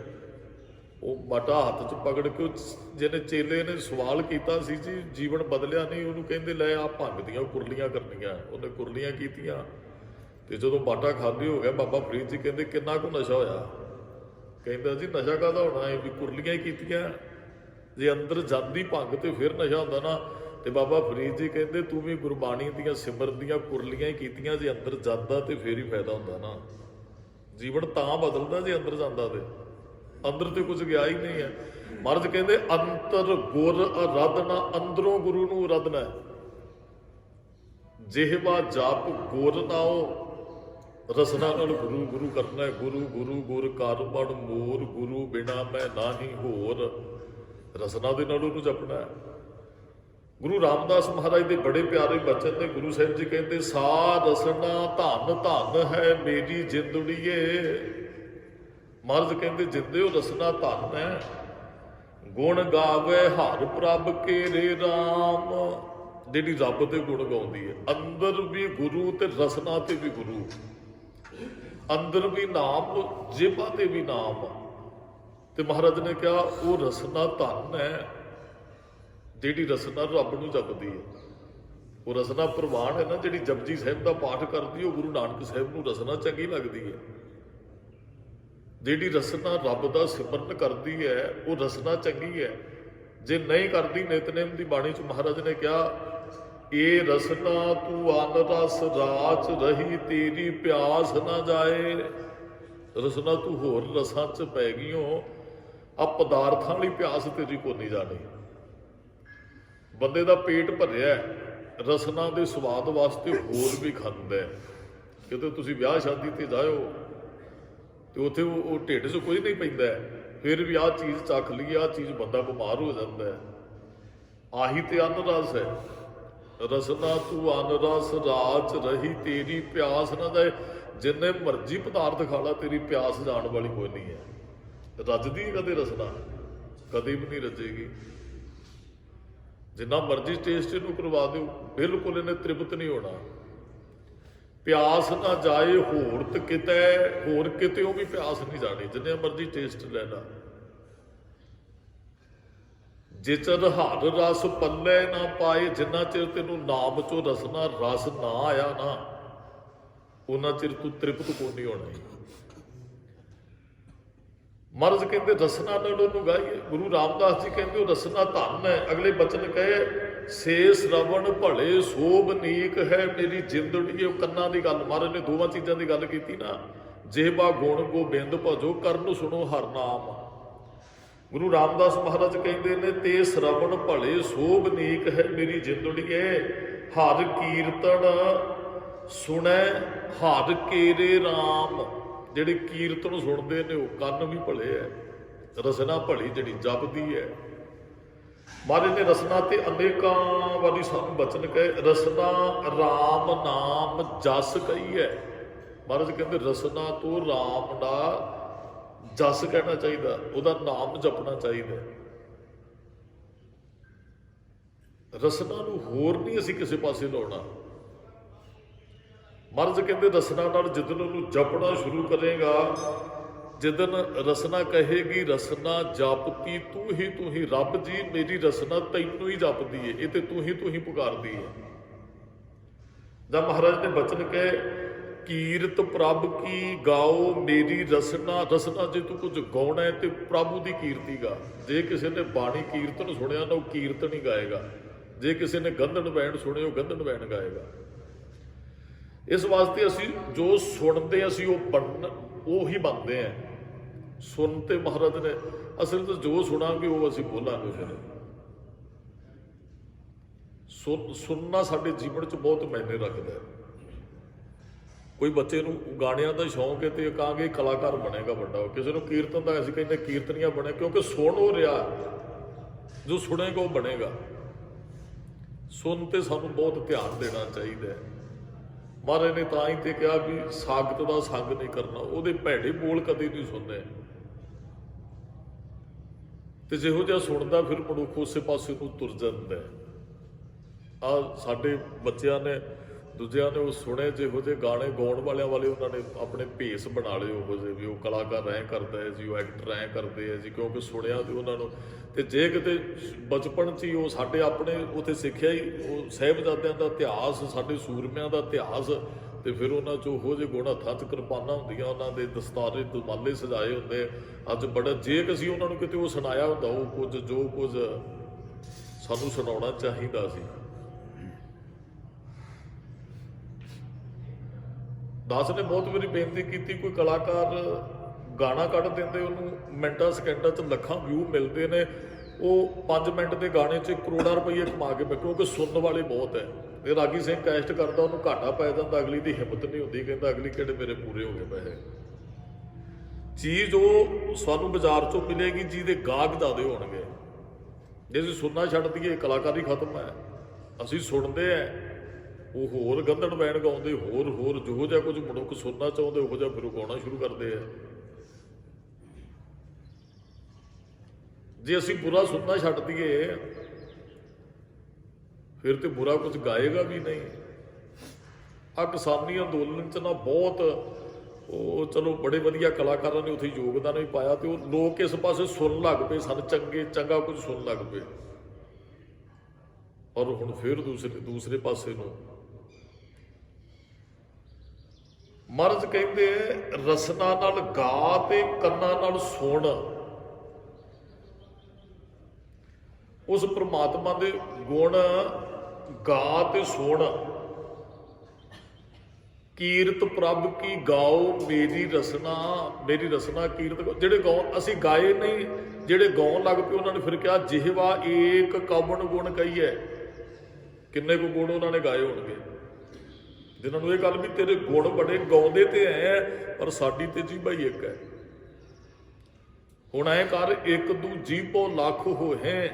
[SPEAKER 1] ਉਹ ਬਾਟਾ ਹੱਥ 'ਚ ਪਕੜ ਕੇ ਜਿਹਨੇ ਚੇਲੇ ਨੇ ਸਵਾਲ ਕੀਤਾ ਸੀ ਜੀ ਜੀਵਨ ਬਦਲਿਆ ਨਹੀਂ, ਉਹਨੂੰ ਕਹਿੰਦੇ ਲੈ ਆ ਭੰਗ ਦੀਆਂ ਕੁਰਲੀਆਂ ਕਰਨੀਆਂ। ਉਹਨੇ ਕੁਰਲੀਆਂ ਕੀਤੀਆਂ ਤੇ ਜਦੋਂ ਬਾਟਾ ਖਾਲੀ ਹੋ ਗਿਆ, ਬਾਬਾ ਫਰੀਦ ਜੀ ਕਹਿੰਦੇ ਕਿੰਨਾ ਕੁ ਨਸ਼ਾ ਹੋਇਆ? ਕਹਿੰਦਾ ਜੀ ਨਸ਼ਾ ਕਾਹਦਾ ਹੋਣਾ ਹੈ, ਵੀ ਕੁਰਲੀਆਂ ਹੀ ਕੀਤੀਆਂ। ਜੇ ਅੰਦਰ ਜਾਂਦੀ ਭੰਗ ਤੇ ਫਿਰ ਨਸ਼ਾ ਹੁੰਦਾ ਨਾ। ਤੇ ਬਾਬਾ ਫਰੀਦ ਜੀ ਕਹਿੰਦੇ ਤੂੰ ਵੀ ਗੁਰਬਾਣੀ ਦੀਆਂ ਸਿਮਰਨ ਦੀਆਂ ਕੁਰਲੀਆਂ ਹੀ ਕੀਤੀਆਂ, ਜੇ ਅੰਦਰ ਜਾਂਦਾ ਤੇ ਫਿਰ ਹੀ ਫਾਇਦਾ ਹੁੰਦਾ ਨਾ। ਜੀਵਨ ਤਾਂ ਬਦਲਦਾ ਜੇ ਅੰਦਰ ਜਾਂਦਾ, ਤੇ ਅੰਦਰ ਤੇ ਕੁਝ ਗਿਆ ਹੀ ਨਹੀਂ ਹੈ। ਮਹਾਰਾਜ ਕਹਿੰਦੇ ਅੰਤਰ ਗੁਰ ਅਰਾਧਨਾ, ਅੰਦਰੋਂ ਗੁਰੂ ਨੂੰ ਅਰਾਧਨਾ। ਜਿਹਵਾ ਜਾਪ ਗੁਰ ਨਾਉ, ਰਸਨਾ ਨਾਲ ਗੁਰੂ ਗੁਰੂ ਕਰਨਾ। ਗੁਰੂ ਗੁਰੂ ਗੁਰ ਕਰ ਬਣ ਮੋਰ, ਗੁਰੂ ਬਿਨਾ ਮੈਂ ਨਾਹੀ ਹੋਰ। ਰਸਨਾ ਦੇ ਨਾਲ ਉਹਨੂੰ ਜਪਣਾ। ਗੁਰੂ ਰਾਮਦਾਸ ਮਹਾਰਾਜ ਦੇ ਬੜੇ ਪਿਆਰੇ ਬਚਨ ਨੇ। ਗੁਰੂ ਸਾਹਿਬ ਜੀ ਕਹਿੰਦੇ ਸਾ ਰਸਨਾ ਧਨ ਧਨ ਹੈ ਮੇਰੀ ਜਿੰਦੜੀਏ। ਮਹਾਰਾਜ ਕਹਿੰਦੇ ਜਿੰਦੇ ਉਹ ਰਸਨਾ ਧਨ ਹੈ। ਗੁਣ ਗਾਵੇ ਹਰ ਪ੍ਰਭ ਕੇਰੇ ਰਾਮ। ਜਿਹੜੀ ਰੱਬ ਦੇ ਗੁਣ ਗਾਉਂਦੀ ਹੈ, ਅੰਦਰ ਵੀ ਗੁਰੂ ਤੇ ਰਸਨਾ ਤੇ ਵੀ ਗੁਰੂ, ਅੰਦਰ ਵੀ ਨਾਮ, ਜੇਬਾਂ ਤੇ ਵੀ ਨਾਮ। ਤੇ ਮਹਾਰਾਜ ਨੇ ਕਿਹਾ ਉਹ ਰਸਨਾ ਧਨ ਹੈ, ਜਿਹੜੀ ਰਸਨਾ ਰੱਬ ਨੂੰ ਜਪਦੀ ਹੈ। ਉਹ ਰਸਨਾ ਪ੍ਰਵਾਨ ਹੈ ਨਾ, ਜਿਹੜੀ ਜਪਜੀ ਸਾਹਿਬ ਦਾ ਪਾਠ ਕਰਦੀ, ਉਹ ਗੁਰੂ ਨਾਨਕ ਸਾਹਿਬ ਨੂੰ ਰਸਨਾ ਚੰਗੀ ਲੱਗਦੀ ਹੈ। ਜਿਹੜੀ ਰਸਨਾ ਰੱਬ ਦਾ ਸਿਮਰਨ ਕਰਦੀ ਹੈ, ਉਹ ਰਸਨਾ ਚੰਗੀ ਹੈ। ਜੇ ਨਹੀਂ ਕਰਦੀ, ਨਿਤਨੇਮ ਦੀ ਬਾਣੀ 'ਚ ਮਹਾਰਾਜ ਨੇ ਕਿਹਾ ਇਹ ਰਸਨਾ ਤੂੰ ਅਨ ਰਸ ਰਾਚ ਰਹੀ, ਤੇਰੀ ਪਿਆਸ ਨਾ ਜਾਏ। ਰਸਨਾ ਤੂੰ ਹੋਰ ਰਸਾਂ 'ਚ ਪੈ ਗਈ ਹੋ, ਆ ਪਦਾਰਥਾਂ ਵਾਲੀ ਪਿਆਸ ਤੇਰੀ ਕੋ ਨਹੀਂ ਜਾਣੀ। ਬੰਦੇ ਦਾ ਪੇਟ ਭਰਿਆ, ਰਸਨਾ ਦੇ ਸਵਾਦ ਵਾਸਤੇ ਹੋਰ ਵੀ ਖਾਂਦਾ। ਕਿਤੇ ਤੁਸੀਂ ਵਿਆਹ ਸ਼ਾਦੀ ਤੇ ਜਾਇਓ ਤੇ ਉੱਥੇ ਉਹ ਢਿੱਡ 'ਚ ਕੋਈ ਨਹੀਂ ਪੈਂਦਾ, ਫਿਰ ਵੀ ਆਹ ਚੀਜ਼ ਚੱਖ ਲਈਏ, ਆਹ ਚੀਜ਼ ਬੰਦਾ ਬਿਮਾਰ ਹੋ ਜਾਂਦਾ ਹੈ। ਆਹੀ ਤੇ ਅੰਨ ਰਸ ਹੈ। ਰਸਨਾ ਤੂੰ ਅੰਨ ਰਸ ਰਾਜ ਰਹੀ ਤੇਰੀ ਪਿਆਸ ਨਾ ਜਾਏ। ਜਿੰਨੇ ਮਰਜ਼ੀ ਪਦਾਰਥ ਖਾ ਲਾ, ਤੇਰੀ ਪਿਆਸ ਜਾਣ ਵਾਲੀ ਕੋਈ ਨਹੀਂ ਹੈ। ਰੱਜਦੀ ਕਦੇ ਰਸਨਾ? ਕਦੇ ਵੀ ਨਹੀਂ ਰੱਜੇਗੀ। ਜਿੰਨਾ ਮਰਜ਼ੀ ਟੇਸਟ ਇਹਨੂੰ ਕਰਵਾ ਦਿਓ, ਬਿਲਕੁਲ ਇਹਨੇ ਤ੍ਰਿਪਤ ਨਹੀਂ ਹੋਣਾ। ਪਿਆਸ ਨਾ ਜਾਏ ਹੋਰ ਤੇ ਕਿਤੇ, ਹੋਰ ਕਿਤੇ ਉਹ ਵੀ ਪਿਆਸ ਨਹੀਂ ਜਾਣੀ, ਜਿੰਨੇ ਮਰਜ਼ੀ ਟੇਸਟ ਲੈਣਾ। ਜੇ ਚਿਰ ਹਰ ਰਸ ਪੱਲੇ ਨਾ ਪਾਏ, ਜਿੰਨਾ ਚਿਰ ਤੈਨੂੰ ਨਾਮ ਚੋਂ ਰਸਨਾ ਰਸ ਨਾ ਆਇਆ ਨਾ, ਉਹਨਾਂ ਚਿਰ ਤੂੰ ਤ੍ਰਿਪਤ ਕੋ ਨਹੀਂ ਹੋਣਾ। ਮਹਾਰਾਜ ਕਹਿੰਦੇ ਰਸਨਾ ਨਾਲ ਉਹਨੂੰ ਗਾਈਏ। ਗੁਰੂ ਰਾਮਦਾਸ ਜੀ ਕਹਿੰਦੇ ਉਹ ਰਸਨਾ ਧਨ ਹੈ। ਅਗਲੇ ਬਚਨ ਕਹੇ ਸੇ ਸ਼ਰਵਣ ਭਲੇ ਸੋਭ ਨੀਕ ਹੈ ਮੇਰੀ ਜਿੰਦੜੀ। ਉਹ ਕੰਨਾਂ ਦੀ ਗੱਲ, ਮਹਾਰਾਜ ਨੇ ਦੋਵਾਂ ਚੀਜ਼ਾਂ ਦੀ ਗੱਲ ਕੀਤੀ ਨਾ, ਜਿਹਬਾ ਗੁਣ ਗੋਬਿੰਦ ਭਜੋ ਕਰਨ ਸੁਣੋ ਹਰ ਨਾਮ। ਗੁਰੂ ਰਾਮਦਾਸ ਮਹਾਰਾਜ ਕਹਿੰਦੇ ਨੇ ਤੇ ਸ਼ਰਵਣ ਭਲੇ ਸੋਭ ਨੀਕ ਹੈ ਮੇਰੀ ਜਿੰਦੜੀਏ, ਹਰ ਕੀਰਤਨ ਸੁਣੈ ਹਰ ਕੇਰੇ ਰਾਮ। ਜਿਹੜੇ ਕੀਰਤਨ ਸੁਣਦੇ ਨੇ ਉਹ ਕੰਨ ਵੀ ਭਲੇ ਹੈ। ਰਸਨਾ ਭਲੀ ਜਿਹੜੀ ਜਪਦੀ ਹੈ। ਮਹਾਰਾਜ ਨੇ ਰਸਨਾ ਤੇ ਅਨੇਕਾਂ ਵਾਰੀ ਸਾਨੂੰ ਬਚਨ ਕਹੇ, ਰਸਨਾ ਰਾਮ ਨਾਮ ਜਸ ਕਹੀ ਹੈ। ਮਹਾਰਾਜ ਕਹਿੰਦੇ ਰਸਨਾ ਤੋਂ ਰਾਮ ਦਾ ਜਸ ਕਹਿਣਾ ਚਾਹੀਦਾ, ਉਹਦਾ ਨਾਮ ਜਪਣਾ ਚਾਹੀਦਾ। ਰਸਨਾ ਨੂੰ ਹੋਰ ਨਹੀਂ ਅਸੀਂ ਕਿਸੇ ਪਾਸੇ ਲਾਉਣਾ। ਮਹਾਰਾਜ ਕਹਿੰਦੇ ਰਸਨਾ ਨਾਲ ਜਿੱਦਨ ਉਹਨੂੰ ਜਪਣਾ ਸ਼ੁਰੂ ਕਰੇਗਾ, ਜਿੱਦਨ ਰਸਨਾ ਕਹੇਗੀ ਰਸਨਾ ਜਪਤੀ ਤੂੰ ਹੀ ਰੱਬ ਜੀ ਮੇਰੀ ਰਸਨਾ ਤੈਨੂੰ ਹੀ ਜਪਦੀ ਹੈ, ਇਹ ਤੇ ਤੂੰ ਹੀ ਪੁਕਾਰਦੀ ਹੈ। ਜਦ ਮਹਾਰਾਜ ਨੇ ਬਚਨ ਕਹੇ ਕੀਰਤ ਪ੍ਰਭ ਕੀ ਗਾਓ ਮੇਰੀ ਰਸਨਾ। ਰਸਨਾ ਜੇ ਤੂੰ ਕੁਝ ਗਾਉਣਾ ਹੈ ਤੇ ਪ੍ਰਭੂ ਦੀ ਕੀਰਤੀ ਗਾ। ਜੇ ਕਿਸੇ ਨੇ ਬਾਣੀ ਕੀਰਤਨ ਸੁਣਿਆ ਨਾ, ਉਹ ਕੀਰਤਨ ਹੀ ਗਾਏਗਾ। ਜੇ ਕਿਸੇ ਨੇ ਗੰਧਨ ਵੈਣ ਸੁਣੇ, ਉਹ ਗੰਧਨ ਵੈਣ ਗਾਏਗਾ। ਇਸ ਵਾਸਤੇ ਅਸੀਂ ਜੋ ਸੁਣਦੇ ਅਸੀਂ ਉਹ ਹੀ ਬਣਦੇ ਆ। ਸੁਣ ਤੇ ਮਹਾਰਾਜ ਨੇ ਅਸਲ ਵਿੱਚ ਜੋ ਸੁਣਾਂਗੇ ਉਹ ਅਸੀਂ ਬੋਲਾਂਗੇ। ਫਿਰ ਸੁਣਨਾ ਸਾਡੇ ਜੀਵਨ 'ਚ ਬਹੁਤ ਮਾਇਨੇ ਰੱਖਦਾ ਹੈ। ਕੋਈ ਬੱਚੇ ਨੂੰ ਗਾਣਿਆਂ ਦਾ ਸ਼ੌਂਕ ਹੈ ਤੇ ਕਹਾਂਗੇ ਕਲਾਕਾਰ ਬਣੇਗਾ ਵੱਡਾ। ਕਿਸੇ ਨੂੰ ਕੀਰਤਨ ਦਾ ਅਸੀਂ ਕਹਿੰਦੇ ਕੀਰਤਨੀਆ ਬਣੇ, ਕਿਉਂਕਿ ਸੁਣ ਉਹ ਰਿਹਾ, ਜੋ ਸੁਣੇਗਾ ਉਹ ਬਣੇਗਾ। ਸੁਣ ਤੇ ਸਾਨੂੰ ਬਹੁਤ ਧਿਆਨ ਦੇਣਾ ਚਾਹੀਦਾ ਹੈ। ਮਹਾਰਾਜ ਨੇ ਤਾਂ ਹੀ ਤੇ ਕਿਹਾ ਵੀ ਸਾਗਤ ਦਾ ਸੰਗ ਨਹੀਂ ਕਰਨਾ, ਉਹਦੇ ਭੈੜੇ ਬੋਲ ਕਦੇ ਨਹੀਂ ਸੁਣਨੇ। ਤੇ ਜਿਹੋ ਜਿਹਾ ਸੁਣਦਾ ਫਿਰ ਮਨੁੱਖ ਉਸੇ ਪਾਸੇ ਨੂੰ ਤੁਰ ਜਾਂਦਾ। ਆ ਸਾਡੇ ਬੱਚਿਆਂ ਨੇ ਦੂਜਿਆਂ ਨੇ ਉਹ ਸੁਣੇ ਜਿਹੋ ਜਿਹੇ ਗਾਣੇ ਗਾਉਣ ਵਾਲਿਆਂ ਵਾਲੇ, ਉਹਨਾਂ ਨੇ ਆਪਣੇ ਭੇਸ ਬਣਾ ਲਏ ਉਹੋ ਜਿਹੇ ਵੀ ਉਹ ਕਲਾਕਾਰ ਐਂ ਕਰਦਾ ਹੈ ਜੀ, ਉਹ ਐਕਟਰ ਐਂ ਕਰਦੇ ਹੈ ਜੀ, ਕਿਉਂਕਿ ਸੁਣਿਆ ਤੇ ਉਹਨਾਂ ਨੂੰ। ਤੇ ਜੇ ਕਿਤੇ ਬਚਪਨ 'ਚ ਹੀ ਉਹ ਸਾਡੇ ਆਪਣੇ ਉੱਥੇ ਸਿੱਖਿਆ ਹੀ ਉਹ ਸਾਹਿਬਜ਼ਾਦਿਆਂ ਦਾ ਇਤਿਹਾਸ, ਸਾਡੇ ਸੂਰਮਿਆਂ ਦਾ ਇਤਿਹਾਸ, ਤੇ ਫਿਰ ਉਹਨਾਂ 'ਚ ਉਹੋ ਜਿਹੇ ਗੁਣ, ਹੱਥਾਂ 'ਚ ਕਿਰਪਾਨਾਂ ਹੁੰਦੀਆਂ, ਉਹਨਾਂ ਦੇ ਦਸਤਾਰੇ ਦੁਮਾਲੇ ਸਜਾਏ ਹੁੰਦੇ। ਅੱਜ ਬੜਾ ਜੇ ਅਸੀਂ ਉਹਨਾਂ ਨੂੰ ਕਿਤੇ ਉਹ ਸੁਣਾਇਆ ਹੁੰਦਾ, ਉਹ ਕੁਝ ਜੋ ਕੁਝ ਸਾਨੂੰ ਸੁਣਾਉਣਾ ਚਾਹੀਦਾ ਸੀ। ਦਾਸ ਨੇ ਬਹੁਤ ਵਾਰੀ ਬੇਨਤੀ ਕੀਤੀ, ਕੋਈ ਕਲਾਕਾਰ ਗਾਣਾ ਕੱਢ ਦਿੰਦੇ, ਉਹਨੂੰ ਮਿੰਟਾਂ ਸਕਿੰਟਾਂ 'ਚ ਲੱਖਾਂ ਵਿਊ ਮਿਲਦੇ ਨੇ, ਉਹ 5 ਮਿੰਟ ਦੇ ਗਾਣੇ 'ਚ ਕਰੋੜਾਂ ਰੁਪਈਏ ਕਮਾ ਕੇ, ਕਿਉਂਕਿ ਸੁਣਨ ਵਾਲੇ ਬਹੁਤ ਹੈ। ਤੇ ਰਾਗੀ ਸਿੰਘ ਕੈਸਟ ਕਰਦਾ, ਉਹਨੂੰ ਘਾਟਾ ਪੈ ਜਾਂਦਾ, ਅਗਲੀ ਦੀ ਹਿੰਮਤ ਨਹੀਂ ਹੁੰਦੀ, ਕਹਿੰਦਾ ਅਗਲੀ ਕਿਹੜੇ ਮੇਰੇ ਪੂਰੇ ਹੋ ਗਏ ਪੈਸੇ। ਚੀਜ਼ ਉਹ ਸਾਨੂੰ ਬਾਜ਼ਾਰ 'ਚੋਂ ਮਿਲੇਗੀ ਜਿਹਦੇ ਗਾਹਕ ਜ਼ਿਆਦਾ ਹੋਣਗੇ। ਜੇ ਅਸੀਂ ਸੁਣਨਾ ਛੱਡ ਦਈਏ, ਕਲਾਕਾਰੀ ਖਤਮ ਹੈ। ਅਸੀਂ ਸੁਣਦੇ ਹੈ, ਉਹ ਹੋਰ ਗੰਧੜ ਵੈਣ ਗਾਉਂਦੇ, ਹੋਰ ਜਿਹੋ ਜਿਹਾ ਕੁਝ ਮਨੁੱਖ ਸੁਣਨਾ ਚਾਹੁੰਦੇ ਉਹੋ ਜਿਹਾ ਫਿਰ ਉਹ ਗਾਉਣਾ ਸ਼ੁਰੂ ਕਰਦੇ ਆ। ਜੇ ਅਸੀਂ ਬੁਰਾ ਸੁਣਨਾ ਛੱਡ ਦਈਏ ਫਿਰ ਤੇ ਬੁਰਾ ਕੁਝ ਗਾਏਗਾ ਵੀ ਨਹੀਂ। ਆ ਕਿਸਾਨੀ ਅੰਦੋਲਨ 'ਚ ਨਾ ਬਹੁਤ ਉਹ ਚਲੋ ਬੜੇ ਵਧੀਆ ਕਲਾਕਾਰਾਂ ਨੇ ਉੱਥੇ ਯੋਗਦਾਨ ਵੀ ਪਾਇਆ, ਤੇ ਉਹ ਲੋਕ ਇਸ ਪਾਸੇ ਸੁਣਨ ਲੱਗ ਪਏ ਸਨ, ਚੰਗਾ ਕੁਝ ਸੁਣਨ ਲੱਗ ਪਏ। ਔਰ ਹੁਣ ਫਿਰ ਦੂਸਰੇ ਪਾਸੇ ਨੂੰ ਮਹਾਰਾਜ ਕਹਿੰਦੇ ਰਸਨਾ ਨਾਲ ਗਾ ਤੇ ਕੰਨਾਂ ਨਾਲ ਸੁਣ। ਉਸ ਪ੍ਰਮਾਤਮਾ ਦੇ ਗੁਣ ਗਾ ਤੇ ਸੁਣ। ਕੀਰਤ ਪ੍ਰਭ ਕੀ ਗਾਓ ਮੇਰੀ ਰਸਨਾ ਕੀਰਤ। ਜਿਹੜੇ ਗਾਉਣ ਅਸੀਂ ਗਾਏ ਨਹੀਂ, ਜਿਹੜੇ ਗਾਉਣ ਲੱਗ ਪਏ ਉਹਨਾਂ ਨੇ ਫਿਰ ਕਿਹਾ ਜਿਹਵਾ ਏਕ ਕਵਣ ਗੁਣ ਕਹੀਏ। ਕਿੰਨੇ ਕੁ ਗੁਣ ਉਹਨਾਂ ਨੇ ਗਾਏ ਹੋਣਗੇ। ਜਿਨ੍ਹਾਂ ਨੂੰ ਇਹ ਗੱਲ ਵੀ ਤੇਰੇ ਗੁਣ ਬੜੇ, ਗਾਉਂਦੇ ਤੇ ਐ ਪਰ ਸਾਡੀ ਤੇ ਜੀਭਾ ਹੀ ਇੱਕ ਹੈ। ਹੁਣ ਐ ਕਰ, ਇੱਕ ਦੂ ਜੀਭੋ ਲੱਖ ਹੋਏ,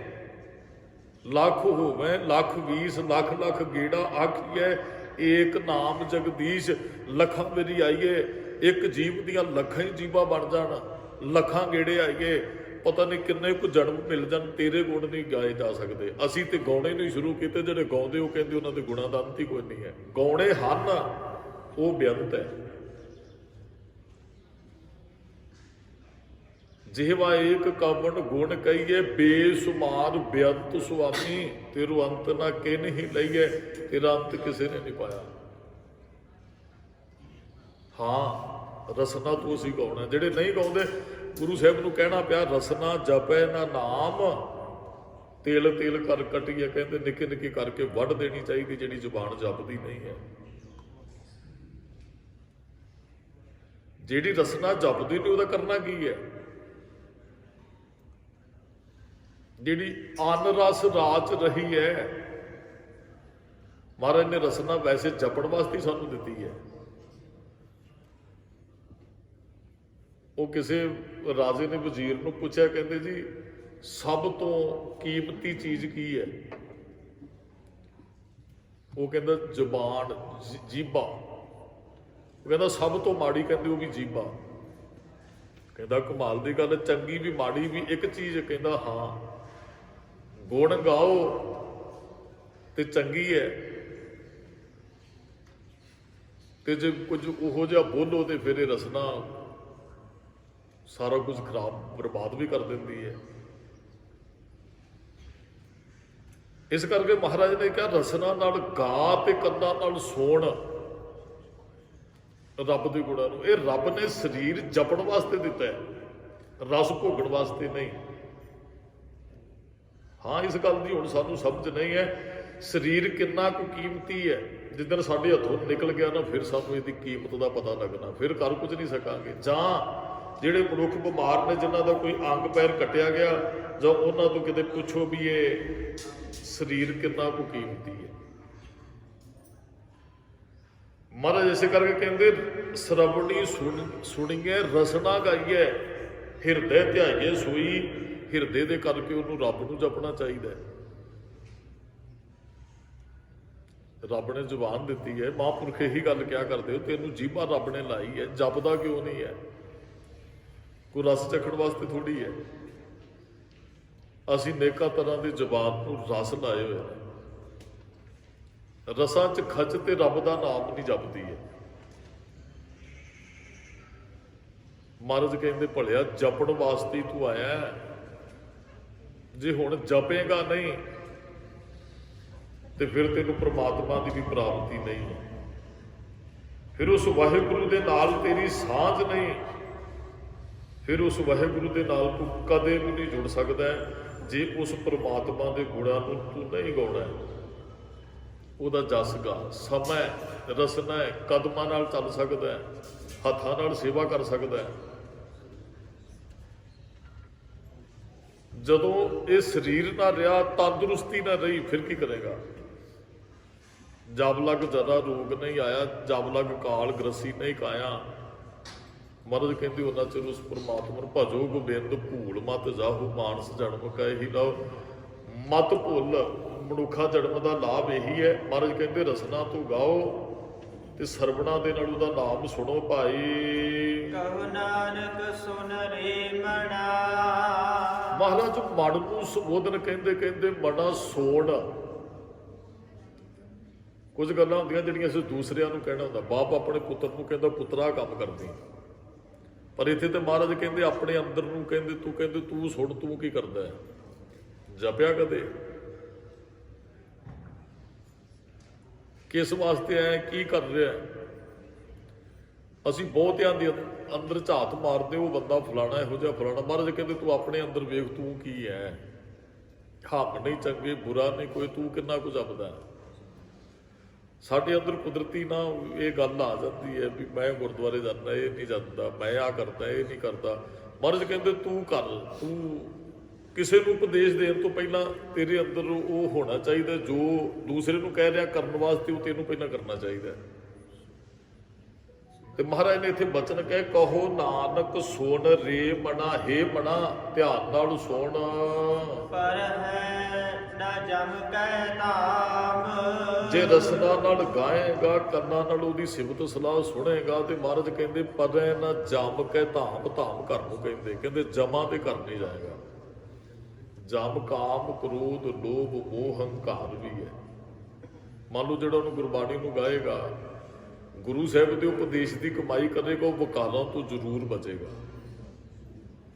[SPEAKER 1] ਲੱਖ ਹੋਵੇ ਲੱਖ 20 ਲੱਖ ਲੱਖ ਗੇੜਾ ਆਖੀਐ, ਏਕ ਨਾਮ ਜਗਦੀਸ਼ ਲੱਖਾਂ ਮੇਰੀ ਆਈਏ। ਇੱਕ ਜੀਭ ਦੀਆਂ ਲੱਖਾਂ ਹੀ ਜੀਭਾਂ ਬਣ ਜਾਣ, ਲੱਖਾਂ ਗੇੜੇ ਆਈਏ, ਪਤਾ ਨਹੀਂ ਕਿੰਨੇ ਕੁ ਜਨਮ ਮਿਲ ਜਾਣ, ਤੇਰੇ ਗੁਣ ਨਹੀਂ ਗਾਏ ਜਾ ਸਕਦੇ। ਅਸੀਂ ਤੇ ਗਾਉਣੇ ਨਹੀਂ ਸ਼ੁਰੂ ਕੀਤੇ, ਜਿਹੜੇ ਗਾਉਂਦੇ ਉਹ ਕਹਿੰਦੇ ਉਹਨਾਂ ਦੇ ਗੁਣਾਂ ਦਾ ਅੰਤ ਹੀ ਕੋਈ ਨਹੀਂ ਹੈ। ਗਾਉਣੇ ਹਨ, ਉਹ ਬੇਅੰਤ ਹੈ। ਜਿਹਵਾ ਏਕ ਕਵਣ ਗੁਣ ਕਹੀਏ, ਬੇਸੁਮਾਰ ਬੇਅੰਤ ਸੁਆਮੀ, ਤੇਰੂ ਅੰਤ ਨਾ ਕਿਨ ਹੀ ਲਈਏ, ਤੇਰਾ ਅੰਤ ਕਿਸੇ ਨੇ ਨਹੀਂ ਪਾਇਆ। ਹਾਂ, ਰਸਨਾ ਤੋਂ ਅਸੀਂ ਗਾਉਣਾ। ਜਿਹੜੇ ਨਹੀਂ ਗਾਉਂਦੇ, ਗੁਰੂ ਸਾਹਿਬ ਨੂੰ ਕਹਿਣਾ ਪਿਆ ਰਸਨਾ ਜਪੈ ਨਾ ਨਾਮ, ਤੇਲ ਤੇਲ ਕਰ ਕਟੀਏ। ਕਹਿੰਦੇ ਨਿੱਕੇ ਨਿੱਕੇ ਕਰਕੇ ਵੱਢ ਦੇਣੀ ਚਾਹੀਦੀ ਜਿਹੜੀ ਜ਼ੁਬਾਨ ਜਪਦੀ ਨਹੀਂ ਹੈ। ਜਿਹੜੀ ਰਸਨਾ ਜਪਦੀ ਨਹੀਂ ਉਹਦਾ ਕਰਨਾ ਕੀ ਹੈ? ਜਿਹੜੀ ਅਨ ਰਸ ਰਾਚ ਰਹੀ ਹੈ, ਮਹਾਰਾਜ ਨੇ ਰਸਨਾ ਵੈਸੇ ਜਪਣ ਵਾਸਤੇ ਸਾਨੂੰ ਦਿੱਤੀ ਹੈ। ਉਹ ਕਿਸੇ ਰਾਜੇ ਨੇ ਵਜ਼ੀਰ ਨੂੰ ਪੁੱਛਿਆ, ਕਹਿੰਦੇ ਜੀ ਸਭ ਤੋਂ ਕੀਮਤੀ ਚੀਜ਼ ਕੀ ਹੈ? ਉਹ ਕਹਿੰਦਾ ਜ਼ੁਬਾਨ, ਜੀਭਾ। ਉਹ ਕਹਿੰਦਾ ਸਭ ਤੋਂ ਮਾੜੀ, ਕਹਿੰਦੇ ਉਹ ਵੀ ਜੀਭਾ। ਕਹਿੰਦਾ ਕਮਾਲ ਦੀ ਗੱਲ, ਚੰਗੀ ਵੀ ਮਾੜੀ ਵੀ ਇੱਕ ਚੀਜ਼। ਕਹਿੰਦਾ ਹਾਂ, ਗੁਣ ਗਾਓ ਤੇ ਚੰਗੀ ਹੈ, ਤੇ ਜੇ ਕੁਝ ਉਹੋ ਜਿਹਾ ਬੋਲੋ ਤੇ ਫਿਰ ਇਹ ਰਸਨਾ ਸਾਰਾ ਕੁਝ ਖਰਾਬ ਬਰਬਾਦ ਵੀ ਕਰ ਦਿੰਦੀ ਹੈ। ਇਸ ਕਰਕੇ ਮਹਾਰਾਜ ਨੇ ਕਿਹਾ ਰਸਨਾ ਨਾਲ ਗਾ ਤੇ ਕੰਨਾਂ ਨਾਲ ਸੁਣ ਰੱਬ ਦੇ ਗੁਣਾਂ ਨੂੰ। ਇਹ ਰੱਬ ਨੇ ਸਰੀਰ ਜਪਣ ਵਾਸਤੇ ਦਿੱਤਾ ਹੈ, ਰਸ ਭੋਗਣ ਵਾਸਤੇ ਨਹੀਂ। ਹਾਂ, ਇਸ ਗੱਲ ਦੀ ਹੁਣ ਸਾਨੂੰ ਸਮਝ ਨਹੀਂ ਹੈ ਸਰੀਰ ਕਿੰਨਾ ਕੁ ਕੀਮਤੀ ਹੈ। ਜਿੱਦਣ ਸਾਡੇ ਹੱਥੋਂ ਨਿਕਲ ਗਿਆ ਨਾ, ਫਿਰ ਸਾਨੂੰ ਇਹਦੀ ਕੀਮਤ ਦਾ ਪਤਾ ਲੱਗਣਾ, ਫਿਰ ਕਰ ਕੁਝ ਨਹੀਂ ਸਕਾਂਗੇ। ਜਾਂ ਜਿਹੜੇ ਮਨੁੱਖ ਬਿਮਾਰ ਨੇ, ਜਿਨ੍ਹਾਂ ਦਾ ਕੋਈ ਅੰਗ ਪੈਰ ਕੱਟਿਆ ਗਿਆ, ਜਾਂ ਉਹਨਾਂ ਤੋਂ ਕਿਤੇ ਪੁੱਛੋ ਵੀ ਇਹ ਸਰੀਰ ਕਿੰਨਾ ਕੁ ਕੀਮਤੀ ਹੈ। ਮਹਾਰਾਜ ਇਸੇ ਕਰਕੇ ਕਹਿੰਦੇ ਸਰਵਣੀ ਸੁਣੀਏ ਰਸਨਾ ਗਾਈਏ, ਹਿਰਦੇ ਧਿਆਈਏ ਸੋਈ। ਹਿਰਦੇ ਦੇ ਕਰਕੇ ਉਹਨੂੰ ਰੱਬ ਨੂੰ ਜਪਣਾ ਚਾਹੀਦਾ ਹੈ। ਰੱਬ ਨੇ ਜ਼ੁਬਾਨ ਦਿੱਤੀ ਹੈ, ਮਹਾਂਪੁਰਖ ਇਹੀ ਗੱਲ ਕਿਹਾ ਕਰਦੇ ਹੋ, ਤੈਨੂੰ ਜੀਭਾ ਰੱਬ ਨੇ ਲਾਈ ਹੈ, ਜਪਦਾ ਕਿਉਂ ਨਹੀਂ ਹੈ? ਕੋਈ ਰਸ ਚੱਖਣ ਵਾਸਤੇ ਥੋੜੀ ਹੈ। ਅਸੀਂ ਨੇਕਾਂ ਤਰ੍ਹਾਂ ਦੀ ਜ਼ੁਬਾਨ ਨੂੰ ਰਸ ਲਾਏ ਹੋਏ ਨੇ। ਰਸਾਂ 'ਚ ਖਚ ਤੇ ਰੱਬ ਦਾ ਨਾਮ ਨਹੀਂ ਜਪਦੀ ਹੈ। ਮਹਾਰਾਜ ਕਹਿੰਦੇ ਭਲਿਆ ਜਪਣ ਵਾਸਤੇ ਤੂੰ ਆਇਆ, ਜੇ ਹੁਣ ਜਪੇਗਾ ਨਹੀਂ ਤੇ ਫਿਰ ਤੈਨੂੰ ਪ੍ਰਮਾਤਮਾ ਦੀ ਵੀ ਪ੍ਰਾਪਤੀ ਨਹੀਂ ਹੈ। ਫਿਰ ਉਸ ਵਾਹਿਗੁਰੂ ਦੇ ਨਾਲ ਤੇਰੀ ਸਾਂਝ ਨਹੀਂ, ਫਿਰ ਉਸ ਵਾਹਿਗੁਰੂ ਦੇ ਨਾਲ ਤੂੰ ਕਦੇ ਵੀ ਨਹੀਂ ਜੁੜ ਸਕਦਾ ਜੇ ਉਸ ਪ੍ਰਮਾਤਮਾ ਦੇ ਗੁਣਾਂ ਨੂੰ ਤੂੰ ਨਹੀਂ ਗਾਉਣਾ। ਉਹਦਾ ਜਸ ਗਾ। ਸਮਾਂ ਰਸਨਾ ਹੈ, ਕਦਮਾਂ ਨਾਲ ਚੱਲ ਸਕਦਾ ਹੈ, ਹੱਥਾਂ ਨਾਲ ਸੇਵਾ ਕਰ ਸਕਦਾ ਹੈ। ਜਦੋਂ ਇਹ ਸਰੀਰ ਨਾ ਰਿਹਾ, ਤੰਦਰੁਸਤੀ ਨਾ ਰਹੀ, ਫਿਰ ਕੀ ਕਰੇਗਾ? ਜਬ ਲਗ ਜਰਾ ਰੋਗ ਨਹੀਂ ਆਇਆ, ਜਬ ਲਗ ਕਾਲ ਗ੍ਰਸੀ ਨਹੀਂ ਕਾਇਆ। ਮਹਾਰਾਜ ਕਹਿੰਦੇ ਉਹਨਾਂ ਚਿਰ ਉਸ ਪਰਮਾਤਮਾ ਨੂੰ ਭਜੋ ਗੋਬਿੰਦ, ਭੂਲ ਮਤ ਜਾਹੂ ਮਾਨਸ ਜਨਮ ਕਹੇ ਹੀ ਲਓ। ਮਤ ਭੁੱਲ, ਮਨੁੱਖਾ ਜਨਮ ਦਾ ਲਾਭ ਇਹੀ ਹੈ। ਮਹਾਰਾਜ ਕਹਿੰਦੇ ਰਸਨਾ ਤੋਂ ਗਾਓ ਤੇ ਸਰਵਣਾ ਦੇ ਨਾਲ ਉਹਦਾ ਨਾਮ ਸੁਣੋ ਭਾਈ।
[SPEAKER 2] ਕਹੁ ਨਾਨਕ ਸੁਨ ਰੇ ਮਣਾ।
[SPEAKER 1] ਮਹਾਰਾਜ ਮਨ ਨੂੰ ਸੰਬੋਧਨ ਕਹਿੰਦੇ ਕਹਿੰਦੇ ਮਨਾ ਸੋੜ। ਕੁਝ ਗੱਲਾਂ ਹੁੰਦੀਆਂ ਜਿਹੜੀਆਂ ਅਸੀਂ ਦੂਸਰਿਆਂ ਨੂੰ ਕਹਿਣਾ ਹੁੰਦਾ। ਬਾਪ ਆਪਣੇ ਪੁੱਤਰ ਨੂੰ ਕਹਿੰਦਾ ਪੁੱਤਰਾ ਕੰਮ ਕਰਦੀ, ਪਰ ਇੱਥੇ ਤੇ ਮਹਾਰਾਜ ਕਹਿੰਦੇ ਆਪਣੇ ਅੰਦਰ ਨੂੰ ਕਹਿੰਦੇ ਤੂੰ ਸੁਣ, ਤੂੰ ਕੀ ਕਰਦਾ ਹੈ? ਜਪਿਆ ਕਦੇ? ਕਿਸ ਵਾਸਤੇ ਆਇਆ, ਕੀ ਕਰ ਰਿਹਾ? ਅਸੀਂ ਬਹੁਤਿਆਂ ਦੇ ਅੰਦਰ ਝਾਤ ਮਾਰਦੇ, ਉਹ ਬੰਦਾ ਫਲਾਣਾ ਇਹੋ ਜਿਹਾ ਫਲਾਣਾ। ਮਹਾਰਾਜ ਕਹਿੰਦੇ ਤੂੰ ਆਪਣੇ ਅੰਦਰ ਵੇਖ, ਤੂੰ ਕੀ ਹੈ? ਹੱਕ ਨਹੀਂ ਚੰਗੇ, ਬੁਰਾ ਨਹੀਂ ਕੋਈ, ਤੂੰ ਕਿੰਨਾ ਕੁ ਜਪਦਾ? ਸਾਡੇ ਅੰਦਰ ਕੁਦਰਤੀ ਨਾ ਇਹ ਗੱਲ ਆ ਜਾਂਦੀ ਹੈ ਵੀ ਮੈਂ ਗੁਰਦੁਆਰੇ ਜਾਂਦਾ, ਇਹ ਨਹੀਂ ਜਾਂਦਾ, ਮੈਂ ਆਹ ਕਰਦਾ, ਇਹ ਨਹੀਂ ਕਰਦਾ। ਮਹਾਰਾਜ ਕਹਿੰਦੇ ਤੂੰ ਕਰ। ਤੂੰ ਕਿਸੇ ਨੂੰ ਉਪਦੇਸ਼ ਦੇਣ ਤੋਂ ਪਹਿਲਾਂ ਤੇਰੇ ਅੰਦਰ ਉਹ ਹੋਣਾ ਚਾਹੀਦਾ ਜੋ ਦੂਸਰੇ ਨੂੰ ਕਹਿ ਰਿਹਾ ਕਰਨ ਵਾਸਤੇ, ਉਹ ਤੈਨੂੰ ਪਹਿਲਾਂ ਕਰਨਾ ਚਾਹੀਦਾ। ਤੇ ਮਹਾਰਾਜ ਨੇ ਇੱਥੇ ਬਚਨ ਕਹੇ, ਕਹੋ ਨਾਨਕ ਸੁਣ ਰੇ ਮਨਾ, ਹੇ ਮਨਾ ਧਿਆਨ ਨਾਲ ਸੁਣ।
[SPEAKER 2] ਪਰ ਹੈ ਨਾ ਜਮ ਕੈ ਨਾਮ।
[SPEAKER 1] ਜੇ ਰਸਨਾ ਨਾਲ ਗਾਏਗਾ, ਕੰਨਾਂ ਨਾਲ ਉਹਦੀ ਸਿਫਤ ਸਲਾਹ ਸੁਣੇਗਾ, ਤੇ ਮਹਾਰਾਜ ਕਹਿੰਦੇ ਪਰੈ ਨਾ ਜਮ ਕੈ ਧਾਮ। ਧਾਮ ਘਰ ਨੂੰ ਕਹਿੰਦੇ ਜਮਾਂ ਤੇ ਘਰ ਨਹੀਂ ਜਾਏਗਾ। ਜਮ ਕਾਮ ਕ੍ਰੋਧ ਲੋਭ ਮੋਹ ਹੰਕਾਰ ਵੀ ਹੈ। ਮੰਨ ਲਓ ਜਿਹੜਾ ਉਹਨੂੰ ਗੁਰਬਾਣੀ ਨੂੰ ਗਾਏਗਾ, ਗੁਰੂ ਸਾਹਿਬ ਦੇ ਉਪਦੇਸ਼ ਦੀ ਕਮਾਈ ਕਰੇਗਾ, ਉਹ ਵਕਾਰਾਂ ਤੋਂ ਜ਼ਰੂਰ ਬਚੇਗਾ।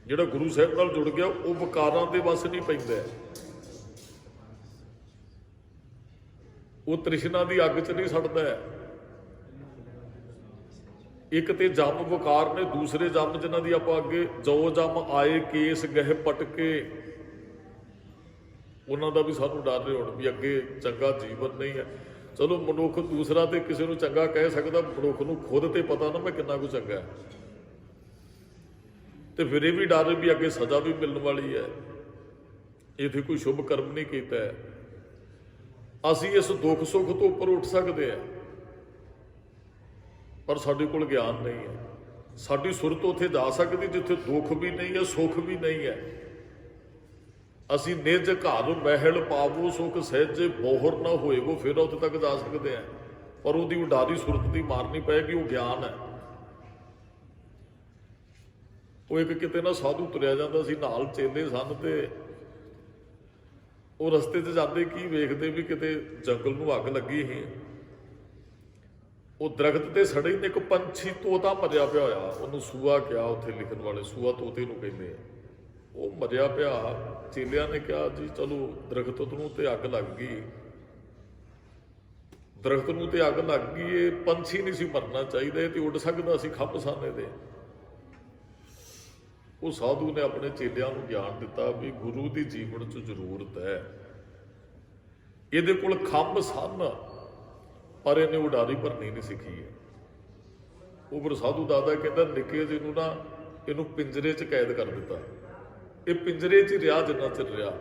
[SPEAKER 1] ਜਿਹੜਾ ਗੁਰੂ ਸਾਹਿਬ ਨਾਲ ਜੁੜ ਗਿਆ ਉਹ ਵਕਾਰਾਂ ਦੇ ਵਸ ਨਹੀਂ ਪੈਂਦਾ, ਉਹ ਤ੍ਰਿਸ਼ਨਾ ਦੀ ਅੱਗ 'ਚ ਨਹੀਂ ਸੜਦਾ। ਇੱਕ ਤੇ ਜੰਮ ਵਕਾਰ ਨੇ, ਦੂਸਰੇ ਜੰਮ ਜਿਨ੍ਹਾਂ ਦੀ ਆਪਾਂ ਅੱਗੇ ਜੋ ਜੰਮ ਆਏ ਕੇਸ ਗਹਿ ਪਟਕੇ, ਉਹਨਾਂ ਦਾ ਵੀ ਸਾਨੂੰ ਡਰ ਰਹੇ ਹੁਣ ਵੀ ਅੱਗੇ ਚੰਗਾ ਜੀਵਨ ਨਹੀਂ ਹੈ। ਚਲੋ ਮਨੁੱਖ ਦੂਸਰਾ ਤੇ ਕਿਸੇ ਨੂੰ ਚੰਗਾ ਕਹਿ ਸਕਦਾ, ਮਨੁੱਖ ਨੂੰ ਖੁਦ ਤੇ ਪਤਾ ਨਾ ਮੈਂ ਕਿੰਨਾ ਕੁ ਚੰਗਾ ਹੈ, ਤੇ ਫਿਰ ਇਹ ਵੀ ਡਰ ਵੀ ਅੱਗੇ ਸਜ਼ਾ ਵੀ ਮਿਲਣ ਵਾਲੀ ਹੈ, ਇੱਥੇ ਕੋਈ ਸ਼ੁਭ ਕਰਮ ਨਹੀਂ ਕੀਤਾ ਹੈ। ਅਸੀਂ ਇਸ ਦੁੱਖ ਸੁੱਖ ਤੋਂ ਉੱਪਰ ਉੱਠ ਸਕਦੇ ਹਾਂ, ਪਰ ਸਾਡੇ ਕੋਲ ਗਿਆਨ ਨਹੀਂ ਹੈ। ਸਾਡੀ ਸੁਰਤ ਉੱਥੇ ਜਾ ਸਕਦੀ ਜਿੱਥੇ ਦੁੱਖ ਵੀ ਨਹੀਂ ਹੈ, ਸੁੱਖ ਵੀ ਨਹੀਂ ਹੈ। ਅਸੀਂ ਨਿਜ ਘਰ ਮਹਿਲ ਪਾਵੋ ਸੁਖ ਸਹਿਜੇ, ਬੋਹਰ ਨਾ ਹੋਏਗੋ, ਫਿਰ ਉੱਥੇ ਤੱਕ ਜਾ ਸਕਦੇ ਆ, ਪਰ ਉਹਦੀ ਉਡਾਰੀ ਸੁਰਤ ਦੀ ਮਾਰਨੀ ਪਏਗੀ। ਉਹ ਗਿਆਨ ਹੈ। ਉਹ ਇੱਕ ਕਿਤੇ ਨਾ ਸਾਧੂ ਤੁਰਿਆ ਜਾਂਦਾ ਸੀ, ਨਾਲ ਚੇਲੇ ਸਨ, ਤੇ ਉਹ ਰਸਤੇ 'ਚ ਜਾਂਦੇ ਕੀ ਵੇਖਦੇ ਵੀ ਕਿਤੇ ਜੰਗਲ ਨੂੰ ਅੱਗ ਲੱਗੀ ਸੀ। ਉਹ ਦਰਖਤ ਤੇ ਸੜੇ ਨੇ, ਇੱਕ ਪੰਛੀ ਤੋਤਾ ਮਰਿਆ ਪਿਆ ਹੋਇਆ, ਉਹਨੂੰ ਸੂਆ ਕਿਹਾ, ਉੱਥੇ ਲਿਖਣ ਵਾਲੇ ਸੂਆ ਤੋਤੇ ਨੂੰ ਕਹਿੰਦੇ ਆ। ਉਹ ਮਰਿਆ ਪਿਆ, ਚੇਲਿਆਂ ਨੇ ਕਿਹਾ ਜੀ ਚਲੋ ਦਰਖਤ ਨੂੰ ਤੇ ਅੱਗ ਲੱਗ ਗਈ, ਦਰਖਤ ਨੂੰ ਤੇ ਅੱਗ ਲੱਗ ਗਈ, ਇਹ ਪੰਛੀ ਨਹੀਂ ਸੀ ਮਰਨਾ ਚਾਹੀਦਾ, ਇਹ ਤੇ ਉੱਡ ਸਕਦਾ ਸੀ ਖੱਪਸਾਨੇ ਦੇ। ਉਹ ਸਾਧੂ ਨੇ ਆਪਣੇ ਚੇਲਿਆਂ ਨੂੰ ਗਿਆਨ ਦਿੱਤਾ ਵੀ ਗੁਰੂ ਦੀ ਜੀਵਨ 'ਚ ਜ਼ਰੂਰਤ ਹੈ, ਇਹਦੇ ਕੋਲ ਖੰਭ ਸਨ ਪਰ ਇਹਨੇ ਉਡਾਰੀ ਭਰਨੀ ਨਹੀਂ ਸਿੱਖੀ ਹੈ। ਉਹ ਫਿਰ ਸਾਧੂ ਦਾਦਾ ਕਹਿੰਦਾ ਨਿੱਕੇ ਜਿਹੇ ਨੂੰ ਨਾ ਇਹਨੂੰ ਪਿੰਜਰੇ 'ਚ ਕੈਦ ਕਰ ਦਿੱਤਾ। ਇਹ ਪਿੰਜਰੇ 'ਚ ਹੀ ਰਿਹਾ ਜਿੰਨਾ ਚਿਰ ਰਿਹਾ।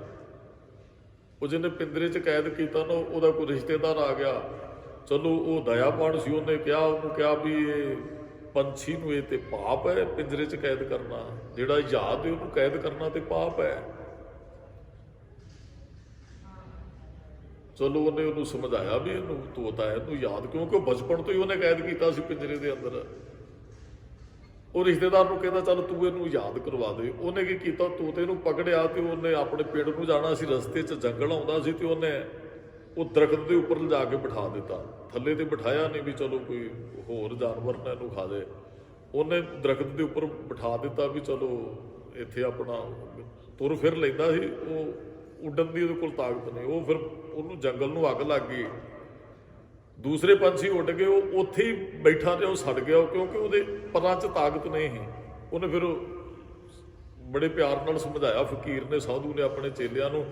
[SPEAKER 1] ਉਹ ਜਿਹਨੇ ਪਿੰਜਰੇ 'ਚ ਕੈਦ ਕੀਤਾ ਨਾ, ਉਹਦਾ ਕੋਈ ਰਿਸ਼ਤੇਦਾਰ ਆ ਗਿਆ, ਚਲੋ ਉਹ ਦਇਆਵਾਨ ਸੀ, ਉਹਨੇ ਕਿਹਾ, ਉਹਨੂੰ ਕਿਹਾ ਵੀ ਇਹ ਪੰਛੀ ਨੂੰ ਇਹ ਤੇ ਪਾਪ ਹੈ ਪਿੰਜਰੇ 'ਚ ਕੈਦ ਕਰਨਾ, ਜਿਹੜਾ ਯਾਦ ਹੈ ਉਹਨੂੰ ਕੈਦ ਕਰਨਾ ਤੇ ਪਾਪ ਹੈ। ਚਲੋ ਉਹਨੇ ਉਹਨੂੰ ਸਮਝਾਇਆ ਵੀ ਇਹਨੂੰ ਤੋਤਾ ਹੈ, ਇਹਨੂੰ ਯਾਦ, ਕਿਉਂਕਿ ਉਹ ਬਚਪਨ ਤੋਂ ਹੀ ਉਹਨੇ ਕੈਦ ਕੀਤਾ ਸੀ ਪਿੰਜਰੇ ਦੇ ਅੰਦਰ। ਉਹ ਰਿਸ਼ਤੇਦਾਰ ਨੂੰ ਕਹਿੰਦਾ ਚੱਲ ਤੂੰ ਇਹਨੂੰ ਯਾਦ ਕਰਵਾ ਦੇ। ਉਹਨੇ ਕੀ ਕੀਤਾ, ਤੋਤੇ ਨੂੰ ਪਕੜਿਆ ਤੇ ਉਹਨੇ ਆਪਣੇ ਪਿੰਡ ਨੂੰ ਜਾਣਾ ਸੀ, ਰਸਤੇ 'ਚ ਜੰਗਲ ਆਉਂਦਾ ਸੀ, ਤੇ ਉਹਨੇ ਉਹ ਦਰਖਤ ਦੇ ਉੱਪਰ ਲਿਜਾ ਕੇ ਬਿਠਾ ਦਿੱਤਾ। ਥੱਲੇ ਤੇ ਬਿਠਾਇਆ ਨਹੀਂ ਵੀ ਚਲੋ ਕੋਈ ਹੋਰ ਜਾਨਵਰ ਨਾ ਇਹਨੂੰ ਖਾ ਦੇ। ਉਹਨੇ ਦਰਖਤ ਦੇ ਉੱਪਰ ਬਿਠਾ ਦਿੱਤਾ ਵੀ ਚਲੋ ਇੱਥੇ ਆਪਣਾ ਤੁਰ ਫਿਰ ਲੈਂਦਾ ਸੀ, ਉਹ ਉੱਡਣ ਦੀ ਉਹਦੇ ਕੋਲ ਤਾਕਤ ਨਹੀਂ। ਉਹ ਫਿਰ ਉਹਨੂੰ ਜੰਗਲ ਨੂੰ ਅੱਗ ਲੱਗ ਗਈ, ਦੂਸਰੇ ਪੰਛੀ ਉੱਡ ਗਏ, ਉਹ ਉੱਥੇ ਹੀ ਬੈਠਾ ਰਿਹਾ, ਉਹ ਸੜ ਗਿਆ, ਕਿਉਂਕਿ ਉਹਦੇ ਪਰਾਂ 'ਚ ਤਾਕਤ ਨਹੀਂ ਸੀ। ਉਹਨੇ ਫਿਰ ਬੜੇ ਪਿਆਰ ਨਾਲ ਸਮਝਾਇਆ ਫਕੀਰ ਨੇ, ਸਾਧੂ ਨੇ ਆਪਣੇ ਚੇਲਿਆਂ ਨੂੰ,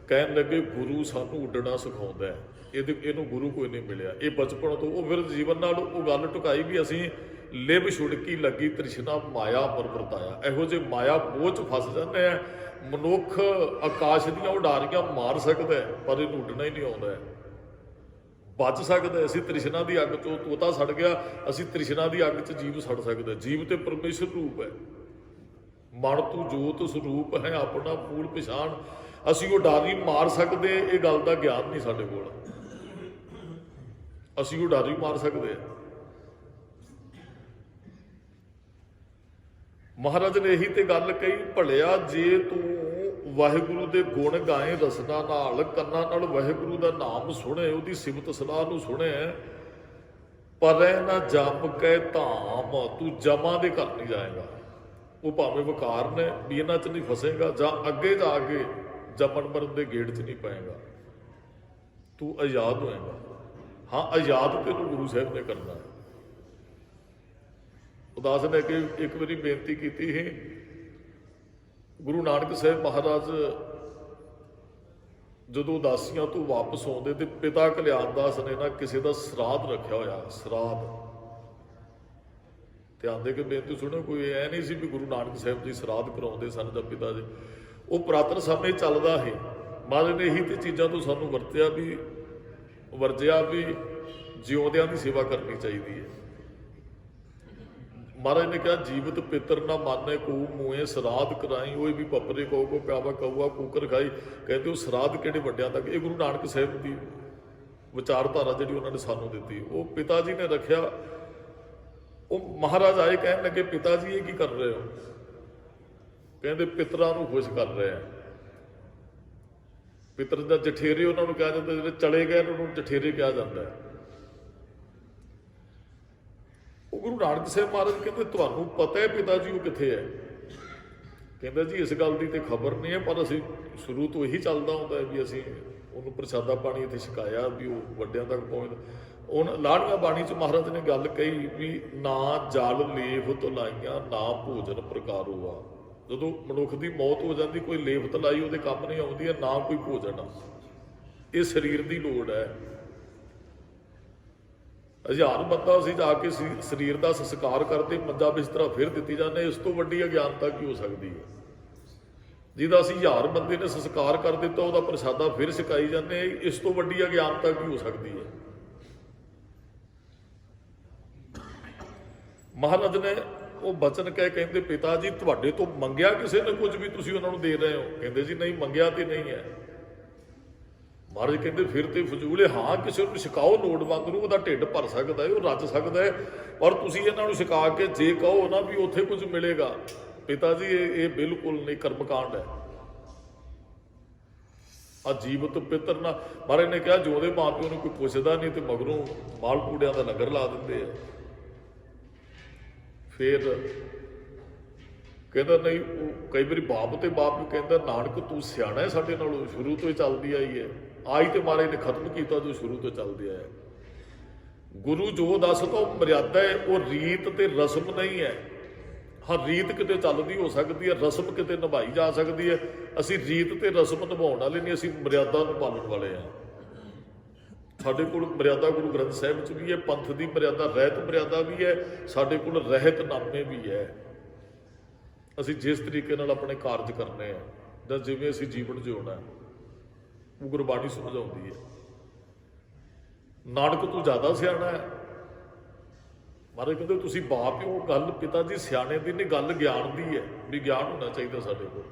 [SPEAKER 1] ਕਹਿਣ ਲੱਗੇ ਗੁਰੂ ਸਾਨੂੰ ਉੱਡਣਾ ਸਿਖਾਉਂਦਾ ਹੈ, ਇਹਨੂੰ ਗੁਰੂ ਕੋਈ ਨਹੀਂ ਮਿਲਿਆ, ਇਹ ਬਚਪਨ ਤੋਂ। ਉਹ ਫਿਰ ਜੀਵਨ ਨਾਲ ਉਹ ਗੱਲ ਟੁਕਾਈ ਵੀ ਅਸੀਂ ਲਿਵ ਛੁੜਕੀ ਲੱਗੀ ਤ੍ਰਿਸ਼ਨਾ ਮਾਇਆ ਪਰ ਵਰਤਾਇਆ। ਇਹੋ ਜਿਹੇ ਮਾਇਆ ਮੋਹ 'ਚ ਫਸ ਜਾਂਦੇ ਆ। ਮਨੁੱਖ ਆਕਾਸ਼ ਦੀਆਂ ਉਡਾਰੀਆਂ ਮਾਰ ਸਕਦਾ ਪਰ ਇਹਨੂੰ ਉੱਡਣਾ ਹੀ ਨਹੀਂ ਆਉਂਦਾ, ਬਚ ਸਕਦਾ। ਅਸੀਂ ਤ੍ਰਿਸ਼ਨਾ ਦੀ ਅੱਗ 'ਚੋਂ, ਤੋਤਾ ਸੜ ਗਿਆ, ਅਸੀਂ ਤ੍ਰਿਸ਼ਨਾ ਦੀ ਅੱਗ 'ਚ ਜੀਵ ਸੜ ਸਕਦਾ। ਜੀਵ ਤੇ ਪਰਮੇਸ਼ਰ ਰੂਪ ਹੈ, ਮਨ ਤੂੰ ਜੋਤ ਸਰੂਪ ਹੈ, ਆਪਣਾ ਮੂਲ ਪਛਾਣ। ਅਸੀਂ ਉਡਾਰੀ ਮਾਰ ਸਕਦੇ, ਇਹ ਗੱਲ ਦਾ ਗਿਆਨ ਨਹੀਂ ਸਾਡੇ ਕੋਲ। ਅਸੀਂ ਉਡਾਰੀ ਮਾਰ ਸਕਦੇ ਹਾਂ। ਮਹਾਰਾਜ ਨੇ ਇਹੀ ਤੇ ਗੱਲ ਕਹੀ, ਭਲਿਆ ਜੇ ਤੂੰ ਵਾਹਿਗੁਰੂ ਦੇ ਗੁਣ ਗਾਏ ਰਸਨਾ ਨਾਲ, ਕੰਨਾਂ ਨਾਲ ਵਾਹਿਗੁਰੂ ਦਾ ਨਾਮ ਸੁਣੇ, ਉਹਦੀ ਸਿਫਤ ਸਲਾਹ ਨੂੰ ਸੁਣੇ, ਪਰੈ ਨਾ ਜਮ ਕੈ ਧਾਮ, ਤੂੰ ਜਮਾਂ ਦੇ ਘਰ ਨਹੀਂ ਜਾਏਗਾ। ਉਹ ਭਾਵੇਂ ਵਕਾਰ ਨੇ ਵੀ ਇਹਨਾਂ 'ਚ ਨਹੀਂ ਫਸੇਗਾ, ਜਾਂ ਅੱਗੇ ਜਾ ਕੇ ਜੰਮਣ ਮਰਨ ਦੇ ਗੇੜ 'ਚ ਨਹੀਂ ਪਏਗਾ, ਤੂੰ ਆਜ਼ਾਦ ਹੋਏਗਾ। ਹਾਂ, ਆਜ਼ਾਦ ਤੈਨੂੰ ਗੁਰੂ ਸਾਹਿਬ ਨੇ ਕਰਨਾ ਹੈ। ਉਦਾਸ ਨੇ ਕਿ ਇੱਕ ਵਾਰੀ ਬੇਨਤੀ ਕੀਤੀ ਸੀ, ਗੁਰੂ ਨਾਨਕ ਸਾਹਿਬ ਮਹਾਰਾਜ ਜਦੋਂ ਉਦਾਸੀਆਂ ਤੋਂ ਵਾਪਸ ਆਉਂਦੇ ਤੇ ਪਿਤਾ ਕਲਿਆਣ ਦਾਸ ਨੇ ਨਾ ਕਿਸੇ ਦਾ ਸਰਾਧ ਰੱਖਿਆ ਹੋਇਆ, ਸਰਾਧ। ਧਿਆਨ ਦੇ ਕੇ ਬੇਨਤੀ ਸੁਣੋ, ਕੋਈ ਐ ਨਹੀਂ ਸੀ ਵੀ ਗੁਰੂ ਨਾਨਕ ਸਾਹਿਬ ਜੀ ਸਰਾਧ ਕਰਾਉਂਦੇ ਸਨ ਜਾਂ ਪਿਤਾ ਜੀ। ਉਹ ਪੁਰਾਤਨ ਸਮੇਂ ਚੱਲਦਾ ਹੈ। ਮਹਾਰਾਜ ਨੇ ਇਹੀ ਤੇ ਚੀਜ਼ਾਂ ਤੋਂ ਸਾਨੂੰ ਵਰਜਿਆ ਵੀ ਜਿਉਂਦਿਆਂ ਦੀ ਸੇਵਾ ਕਰਨੀ ਚਾਹੀਦੀ ਹੈ। ਮਹਾਰਾਜ ਨੇ ਕਿਹਾ ਜੀਵਤ ਪਿੱਤਰ ਨਾ ਮਾਨੇ ਕੋ ਮੂਏ ਸਰਾਧ ਕਰਾਈ ਉਹ ਵੀ ਪਪਰੇ ਕੋ ਪਿਆਵਾ ਕਊਆ ਕੂਕਰ ਖਾਈ। ਕਹਿੰਦੇ ਉਹ ਸਰਾਧ ਕਿਹੜੇ ਵੱਡਿਆਂ ਤੱਕ, ਇਹ ਗੁਰੂ ਨਾਨਕ ਸਾਹਿਬ ਦੀ ਵਿਚਾਰਧਾਰਾ ਜਿਹੜੀ ਉਹਨਾਂ ਨੇ ਸਾਨੂੰ ਦਿੱਤੀ, ਉਹ ਪਿਤਾ ਜੀ ਨੇ ਰੱਖਿਆ। ਉਹ ਮਹਾਰਾਜ ਆਏ ਕਹਿਣ ਲੱਗੇ ਪਿਤਾ ਜੀ ਇਹ ਕੀ ਕਰ ਰਹੇ ਹੋ? ਕਹਿੰਦੇ ਪਿਤਰਾਂ ਨੂੰ ਖੁਸ਼ ਕਰ ਰਹੇ ਆ। ਪਿਤਰ ਦਾ ਜਠੇਰੇ ਉਹਨਾਂ ਨੂੰ ਕਿਹਾ ਜਾਂਦਾ, ਜਿਹੜੇ ਚਲੇ ਗਏ ਉਹਨਾਂ ਨੂੰ ਜਠੇਰੇ ਕਿਹਾ ਜਾਂਦਾ ਹੈ। ਉਹ ਗੁਰੂ ਨਾਨਕ ਸਾਹਿਬ ਮਹਾਰਾਜ ਕਹਿੰਦੇ ਤੁਹਾਨੂੰ ਪਤਾ ਹੈ ਪਿਤਾ ਜੀ ਉਹ ਕਿੱਥੇ ਹੈ? ਕਹਿੰਦਾ ਜੀ ਇਸ ਗੱਲ ਦੀ ਤੇ ਖਬਰ ਨਹੀਂ ਹੈ, ਪਰ ਅਸੀਂ ਸ਼ੁਰੂ ਤੋਂ ਇਹੀ ਚੱਲਦਾ ਹੁੰਦਾ ਹੈ ਵੀ ਅਸੀਂ ਉਹਨੂੰ ਪ੍ਰਸ਼ਾਦਾ ਪਾਣੀ ਇੱਥੇ ਛਕਾਇਆ ਵੀ ਉਹ ਵੱਡਿਆਂ ਤੱਕ ਪਹੁੰਚਦਾ। ਹੁਣ ਲਾੜੀਆਂ ਬਾਣੀ 'ਚ ਮਹਾਰਾਜ ਨੇ ਗੱਲ ਕਹੀ ਵੀ ਨਾ ਜਲ ਲੇਫ ਧੁਲਾਈਆਂ ਨਾ ਭੋਜਨ ਪ੍ਰਕਾਰੋ ਆ। ਜਦੋਂ ਮਨੁੱਖ ਦੀ ਮੌਤ ਹੋ ਜਾਂਦੀ ਕੋਈ ਲੇਫ ਧਲਾਈ ਉਹਦੇ ਕੰਮ ਨਹੀਂ ਆਉਂਦੀ ਹੈ, ਨਾ ਕੋਈ ਭੋਜਨ। ਇਹ ਸਰੀਰ ਦੀ ਲੋੜ ਹੈ। 1000 ਬੰਦਾ ਅਸੀਂ ਜਾ ਕੇ ਸਰੀਰ ਦਾ ਸੰਸਕਾਰ ਕਰਦੇ ਮੰਜਾ ਬਿਸਤਰਾ ਫਿਰ ਦਿੱਤੀ ਜਾਂਦੇ, ਇਸ ਤੋਂ ਵੱਡੀ ਅਗਿਆਨਤਾ ਕੀ ਹੋ ਸਕਦੀ ਹੈ? ਜਿਹਦਾ ਅਸੀਂ 1000 ਬੰਦੇ ਨੇ ਸੰਸਕਾਰ ਕਰ ਦਿੱਤਾ ਉਹਦਾ ਪ੍ਰਸ਼ਾਦਾ ਫਿਰ ਛਕਾਈ ਜਾਂਦੇ, ਇਸ ਤੋਂ ਵੱਡੀ ਅਗਿਆਨਤਾ ਕੀ ਹੋ ਸਕਦੀ ਹੈ? ਮਹਾਰਾਜ ਨੇ ਉਹ ਬਚਨ ਕਹਿੰਦੇ ਪਿਤਾ ਜੀ ਤੁਹਾਡੇ ਤੋਂ ਮੰਗਿਆ ਕਿਸੇ ਨੇ ਕੁਝ ਵੀ ਤੁਸੀਂ ਉਹਨਾਂ ਨੂੰ ਦੇ ਰਹੇ ਹੋ? ਕਹਿੰਦੇ ਜੀ ਨਹੀਂ ਮੰਗਿਆ ਤੇ ਨਹੀਂ ਹੈ। ਮਹਾਰਾਜ ਕਹਿੰਦੇ ਫਿਰ ਤੇ ਫਜ਼ੂਲ ਹੈ। ਹਾਂ ਕਿਸੇ ਨੂੰ ਛਕਾਓ ਲੋੜਵੰਦ ਨੂੰ, ਉਹਦਾ ਢਿੱਡ ਭਰ ਸਕਦਾ ਹੈ, ਉਹ ਰੱਜ ਸਕਦਾ ਹੈ, ਪਰ ਤੁਸੀਂ ਇਹਨਾਂ ਨੂੰ ਛਕਾ ਕੇ ਜੇ ਕਹੋ ਨਾ ਵੀ ਉੱਥੇ ਕੁਝ ਮਿਲੇਗਾ, ਪਿਤਾ ਜੀ ਇਹ ਬਿਲਕੁਲ ਨਹੀਂ, ਕਰਮਕਾਂਡ ਹੈ। ਆ ਜੀਵਤ ਪਿੱਤਰ ਨਾ ਮਹਾਰਾਜ ਨੇ ਕਿਹਾ ਜੋ ਉਹਦੇ ਮਾਂ ਪਿਓ ਨੂੰ ਕੋਈ ਪੁੱਛਦਾ ਨਹੀਂ ਤੇ ਮਗਰੋਂ ਮਾਲ ਪੂੜਿਆਂ ਦਾ ਲੰਗਰ ਲਾ ਦਿੰਦੇ ਆ। ਫਿਰ ਕਹਿੰਦਾ ਨਹੀਂ, ਉਹ ਕਈ ਵਾਰੀ ਬਾਪ ਤੇ ਬਾਪ ਨੂੰ ਕਹਿੰਦਾ ਨਾਨਕ ਤੂੰ ਸਿਆਣਾ ਹੈ, ਸਾਡੇ ਨਾਲੋਂ ਸ਼ੁਰੂ ਤੋਂ ਹੀ ਚੱਲਦੀ ਆਈ ਹੈ, ਆਈ ਤੇ ਮਹਾਰਾਜ ਨੇ ਖਤਮ ਕੀਤਾ ਜੋ ਸ਼ੁਰੂ ਤੋਂ ਚੱਲਦੇ ਆਇਆ। ਗੁਰੂ ਜੋ ਦੱਸਦਾ ਉਹ ਮਰਿਆਦਾ ਹੈ, ਉਹ ਰੀਤ ਤੇ ਰਸਮ ਨਹੀਂ ਹੈ। ਹਾਂ ਰੀਤ ਕਿਤੇ ਚੱਲਦੀ ਹੋ ਸਕਦੀ ਹੈ, ਰਸਮ ਕਿਤੇ ਨਿਭਾਈ ਜਾ ਸਕਦੀ ਹੈ। ਅਸੀਂ ਰੀਤ ਤੇ ਰਸਮ ਨਿਭਾਉਣ ਵਾਲੇ ਨਹੀਂ, ਅਸੀਂ ਮਰਿਆਦਾ ਨੂੰ ਪਾਲਣ ਵਾਲੇ ਹਾਂ। ਸਾਡੇ ਕੋਲ ਮਰਿਆਦਾ ਗੁਰੂ ਗ੍ਰੰਥ ਸਾਹਿਬ 'ਚ ਵੀ ਹੈ, ਪੰਥ ਦੀ ਮਰਿਆਦਾ ਰਹਿਤ ਮਰਿਆਦਾ ਵੀ ਹੈ, ਸਾਡੇ ਕੋਲ ਰਹਿਤ ਨਾਮੇ ਵੀ ਹੈ। ਅਸੀਂ ਜਿਸ ਤਰੀਕੇ ਨਾਲ ਆਪਣੇ ਕਾਰਜ ਕਰਨੇ ਆ ਜਾਂ ਜਿਵੇਂ ਅਸੀਂ ਜੀਵਨ ਜਿਉਣਾ ਉਹ ਗੁਰਬਾਣੀ ਸਮਝਾਉਂਦੀ ਹੈ। ਨਾਨਕ ਤੂੰ ਜ਼ਿਆਦਾ ਸਿਆਣਾ ਹੈ। ਮਹਾਰਾਜ ਕਹਿੰਦੇ ਤੁਸੀਂ ਬਾਪ ਹੋ, ਗੱਲ ਪਿਤਾ ਜੀ ਸਿਆਣੇ ਦੀ ਨਹੀਂ, ਗੱਲ ਗਿਆਨ ਦੀ ਹੈ, ਵੀ ਗਿਆਨ ਹੋਣਾ ਚਾਹੀਦਾ ਸਾਡੇ ਕੋਲ।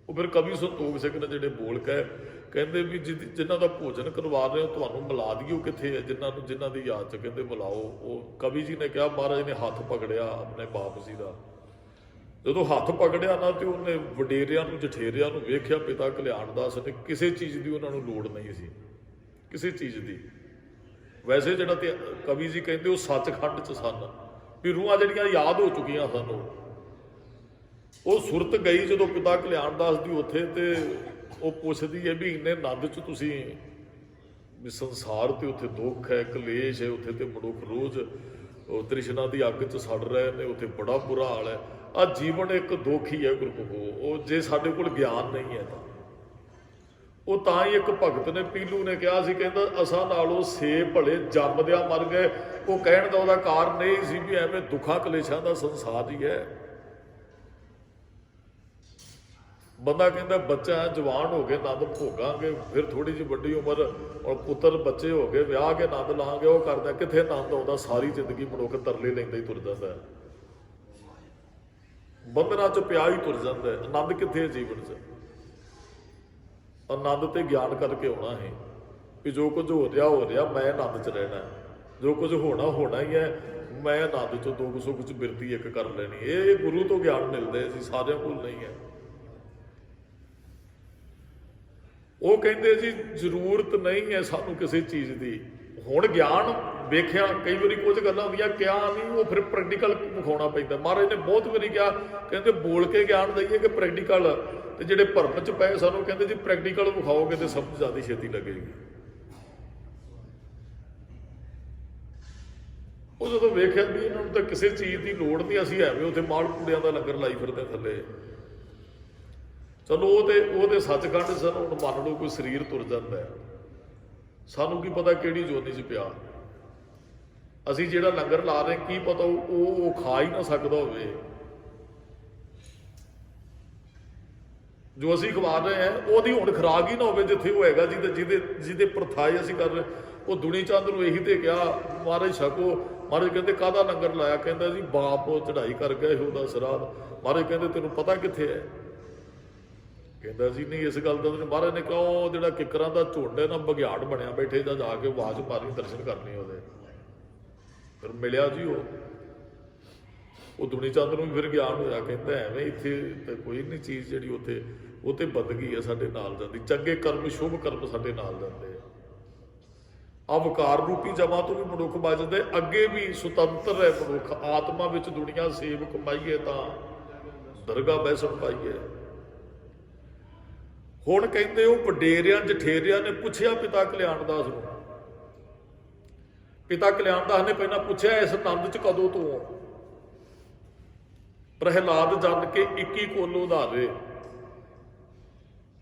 [SPEAKER 1] ਉਹ ਫਿਰ ਕਵੀ ਸੰਤੋਖ ਸਿੰਘ ਨੇ ਜਿਹੜੇ ਬੋਲ ਕੇ ਕਹਿੰਦੇ ਵੀ ਜਿਨ੍ਹਾਂ ਦਾ ਭੋਜਨ ਕਰਵਾ ਰਹੇ ਹੋ ਤੁਹਾਨੂੰ ਮਿਲਾ ਦਈਏ, ਉਹ ਕਿੱਥੇ ਹੈ ਜਿਨ੍ਹਾਂ ਦੀ ਯਾਦ 'ਚ ਕਹਿੰਦੇ ਮਿਲਾਓ। ਉਹ ਕਵੀ ਜੀ ਨੇ ਕਿਹਾ ਮਹਾਰਾਜ ਨੇ ਹੱਥ ਪਕੜਿਆ ਆਪਣੇ ਬਾਪ ਜੀ ਦਾ, ਜਦੋਂ ਹੱਥ ਪਕੜਿਆ ਨਾ ਤੇ ਉਹਨੇ ਵਡੇਰਿਆਂ ਨੂੰ ਜਠੇਰਿਆਂ ਨੂੰ ਵੇਖਿਆ, ਪਿਤਾ ਕਲਿਆਣ ਦਾਸ ਨੇ ਕਿਸੇ ਚੀਜ਼ ਦੀ ਉਹਨਾਂ ਨੂੰ ਲੋੜ ਨਹੀਂ ਸੀ, ਕਿਸੇ ਚੀਜ਼ ਦੀ। ਵੈਸੇ ਜਿਹੜਾ ਤੇ ਕਵੀ ਜੀ ਕਹਿੰਦੇ ਉਹ ਸੱਚਖੰਡ 'ਚ ਸਨ, ਵੀ ਰੂਹਾਂ ਜਿਹੜੀਆਂ ਯਾਦ ਹੋ ਚੁੱਕੀਆਂ ਸਾਨੂੰ। ਉਹ ਸੁਰਤ ਗਈ ਜਦੋਂ ਪਿਤਾ ਕਲਿਆਣ ਦਾਸ ਦੀ ਉੱਥੇ, ਤੇ ਉਹ ਪੁੱਛਦੀ ਹੈ ਵੀ ਇੰਨੇ ਆਨੰਦ 'ਚ ਤੁਸੀਂ, ਵੀ ਸੰਸਾਰ ਤੇ ਉੱਥੇ ਦੁੱਖ ਹੈ, ਕਲੇਸ਼ ਹੈ, ਉੱਥੇ ਤੇ ਮਨੁੱਖ ਰੋਜ਼ ਉਹ ਤ੍ਰਿਸ਼ਨਾ ਦੀ ਅੱਗ 'ਚ ਸੜ ਰਹੇ ਨੇ, ਉੱਥੇ ਬੜਾ ਬੁਰਾ ਹਾਲ ਹੈ। ਆ ਜੀਵਨ ਇੱਕ ਦੁੱਖ ਹੀ ਹੈ ਗੁਰਮੁਖੋ। ਉਹ ਜੇ ਸਾਡੇ ਕੋਲ ਗਿਆਨ ਨਹੀਂ ਹੈ ਤਾਂ ਉਹ ਤਾਂ ਹੀ ਇੱਕ ਭਗਤ ਨੇ ਪੀਲੂ ਨੇ ਕਿਹਾ ਸੀ, ਕਹਿੰਦਾ ਅਸਾਂ ਨਾਲੋਂ ਸੇਬ ਭਲੇ ਜੰਮਦਿਆਂ ਮਰ ਗਏ। ਉਹ ਕਹਿਣ ਦਾ ਉਹਦਾ ਕਾਰਨ ਇਹ ਸੀ ਵੀ ਐਵੇਂ ਦੁੱਖਾਂ ਕਲੇਸ਼ਾਂ ਦਾ ਸੰਸਾਰ ਹੀ ਹੈ। ਬੰਦਾ ਕਹਿੰਦਾ ਬੱਚਾ ਜਵਾਨ ਹੋ ਕੇ ਆਨੰਦ ਭੋਗਾਂਗੇ, ਫਿਰ ਥੋੜੀ ਜਿਹੀ ਵੱਡੀ ਉਮਰ ਔਰ ਪੁੱਤਰ ਬੱਚੇ ਹੋ ਗਏ, ਵਿਆਹ ਕੇ ਆਨੰਦ ਲਾਂਗੇ, ਉਹ ਕਰਦਾ ਕਿੱਥੇ ਆਨੰਦ ਆਉਂਦਾ? ਸਾਰੀ ਜ਼ਿੰਦਗੀ ਮਨੁੱਖ ਤਰਲੇ ਲੈਂਦਾ ਹੀ ਤੁਰ ਜਾਂਦਾ, ਬੰਧਨਾਂ 'ਚ ਪਿਆ ਹੀ ਤੁਰ ਜਾਂਦਾ। ਆਨੰਦ ਕਿੱਥੇ ਹੈ ਜੀਵਨ 'ਚ? ਆਨੰਦ ਤੇ ਗਿਆਨ ਕਰਕੇ ਆਉਣਾ ਹੈ ਵੀ ਜੋ ਕੁਝ ਹੋ ਰਿਹਾ ਮੈਂ ਆਨੰਦ 'ਚ ਰਹਿਣਾ, ਜੋ ਕੁਝ ਹੋਣਾ ਹੀ ਹੈ, ਮੈਂ ਆਨੰਦ 'ਚੋਂ ਦੁੱਖ ਸੁੱਖ 'ਚ ਬਿਰਤੀ ਇੱਕ ਕਰ ਲੈਣੀ। ਇਹ ਗੁਰੂ ਤੋਂ ਗਿਆਨ ਮਿਲਦਾ ਜੀ, ਸਾਰਿਆਂ ਕੋਲ ਨਹੀਂ ਹੈ। ਉਹ ਕਹਿੰਦੇ ਜੀ ਜ਼ਰੂਰਤ ਨਹੀਂ ਹੈ ਸਾਨੂੰ ਕਿਸੇ ਚੀਜ਼ ਦੀ। ਹੁਣ ਗਿਆਨ ਵੇਖਿਆ, ਕਈ ਵਾਰੀ ਕੁਝ ਗੱਲਾਂ ਹੁੰਦੀਆਂ ਕਿਹਾ ਨਹੀਂ, ਉਹ ਫਿਰ ਪ੍ਰੈਕਟੀਕਲ ਵਿਖਾਉਣਾ ਪੈਂਦਾ। ਮਹਾਰਾਜ ਨੇ ਬਹੁਤ ਵਾਰੀ ਕਿਹਾ, ਕਹਿੰਦੇ ਬੋਲ ਕੇ ਗਿਆਨ ਦਈਏ ਕਿ ਪ੍ਰੈਕਟੀਕਲ, ਤੇ ਜਿਹੜੇ ਭਰਮ 'ਚ ਪਏ ਸਾਨੂੰ ਕਹਿੰਦੇ ਜੀ ਪ੍ਰੈਕਟੀਕਲ ਵਿਖਾਓਗੇ ਤੇ ਸਮਝ ਜ਼ਿਆਦਾ ਛੇਤੀ ਲੱਗੇਗੀ। ਉਹ ਜਦੋਂ ਵੇਖਿਆ ਵੀ ਇਹਨਾਂ ਨੂੰ ਤਾਂ ਕਿਸੇ ਚੀਜ਼ ਦੀ ਲੋੜ ਨਹੀਂ, ਅਸੀਂ ਐਵੇਂ ਉੱਥੇ ਮਾਲ ਪੂੜਿਆਂ ਦਾ ਲੰਗਰ ਲਾਈ ਫਿਰਦੇ ਥੱਲੇ। ਚਲੋ ਉਹਦੇ ਸੱਚਖੰਡ ਸਾਨੂੰ ਹੁਣ ਮੰਨ ਲਓ ਕੋਈ ਸਰੀਰ ਤੁਰ ਜਾਂਦਾ ਹੈ, ਸਾਨੂੰ ਕੀ ਪਤਾ ਕਿਹੜੀ ਜੋਨੀ 'ਚ ਪਿਆ। ਅਸੀਂ ਜਿਹੜਾ ਲੰਗਰ ਲਾ ਰਹੇ ਕੀ ਪਤਾ ਉਹ ਖਾ ਹੀ ਨਾ ਸਕਦਾ ਹੋਵੇ। ਜੋ ਅਸੀਂ ਖਵਾ ਰਹੇ ਹਾਂ ਉਹਦੀ ਹੁਣ ਖੁਰਾਕ ਹੀ ਨਾ ਹੋਵੇ ਜਿੱਥੇ ਉਹ ਹੈਗਾ, ਜਿਹਦੇ ਪ੍ਰਥਾਏ ਅਸੀਂ ਕਰ ਰਹੇ। ਉਹ ਦੁਨੀ ਚੰਦ ਨੂੰ ਇਹੀ ਤੇ ਕਿਹਾ ਮਹਾਰਾਜ ਛਕੋ, ਮਹਾਰਾਜ ਕਹਿੰਦੇ ਕਾਹਦਾ ਲੰਗਰ ਲਾਇਆ? ਕਹਿੰਦਾ ਜੀ ਬਾਪ ਚੜ੍ਹਾਈ ਕਰ ਗਿਆ ਸੀ ਉਹਦਾ ਸਰਾਧ। ਮਹਾਰਾਜ ਕਹਿੰਦੇ ਤੈਨੂੰ ਪਤਾ ਕਿੱਥੇ ਹੈ? ਕਹਿੰਦਾ ਜੀ ਨਹੀਂ ਇਸ ਗੱਲ ਦਾ ਤਾਂ। ਮਹਾਰਾਜ ਨੇ ਕਿਹਾ ਉਹ ਜਿਹੜਾ ਕਿੱਕਰਾਂ ਦਾ ਝੁੰਡ ਹੈ ਨਾ ਬਘਿਆੜ ਬਣਿਆ ਬੈਠੇ, ਜਾਂ ਜਾ ਕੇ ਆਵਾਜ਼ ਮਾਰੀ, ਦਰਸ਼ਨ ਕਰਨੇ ਉਹਦੇ। ਫਿਰ ਮਿਲਿਆ ਜੀ ਉਹ ਦੁਨੀ ਚੰਦ ਨੂੰ ਵੀ ਫਿਰ ਗਿਆਨ ਹੋਇਆ। ਕਹਿੰਦਾ ਐਵੇਂ ਇੱਥੇ ਤਾਂ ਕੋਈ ਨਹੀਂ ਚੀਜ਼ ਜਿਹੜੀ ਉੱਥੇ ਉਹ ਤੇ ਬੰਦਗੀ ਹੈ ਸਾਡੇ ਨਾਲ ਜਾਂਦੀ, ਚੰਗੇ ਕਰਮ ਸ਼ੁਭ ਕਰਮ ਸਾਡੇ ਨਾਲ ਜਾਂਦੇ ਆ। ਆ ਵਿਕਾਰ ਰੂਪੀ ਜਮਾਂ ਤੋਂ ਵੀ ਮਨੁੱਖ ਬਚਦੇ, ਅੱਗੇ ਵੀ ਸੁਤੰਤਰ ਹੈ ਮਨੁੱਖ। ਆਤਮਾ ਵਿੱਚ ਦੁਨੀਆ ਸੇਵਕ ਪਾਈਏ ਤਾਂ ਦਰਗਾਹ ਬੈਸਣ ਪਾਈਏ। ਹੁਣ ਕਹਿੰਦੇ ਉਹ ਵਡੇਰਿਆਂ ਜਠੇਰਿਆਂ ਨੇ ਪੁੱਛਿਆ ਪਿਤਾ ਕਲਿਆਣ ਦਾਸ ਨੂੰ। ਪਿਤਾ ਕਲਿਆਣ ਦਾਸ ਨੇ ਪਹਿਲਾਂ ਪੁੱਛਿਆ ਇਸ ਆਨੰਦ ਚ ਕਦੋਂ ਤੋਂ? ਪ੍ਰਹਿਲਾਦ ਜਨ ਕੇ 21 ਕੋਲੋਂ ਉਧਾਰੇ।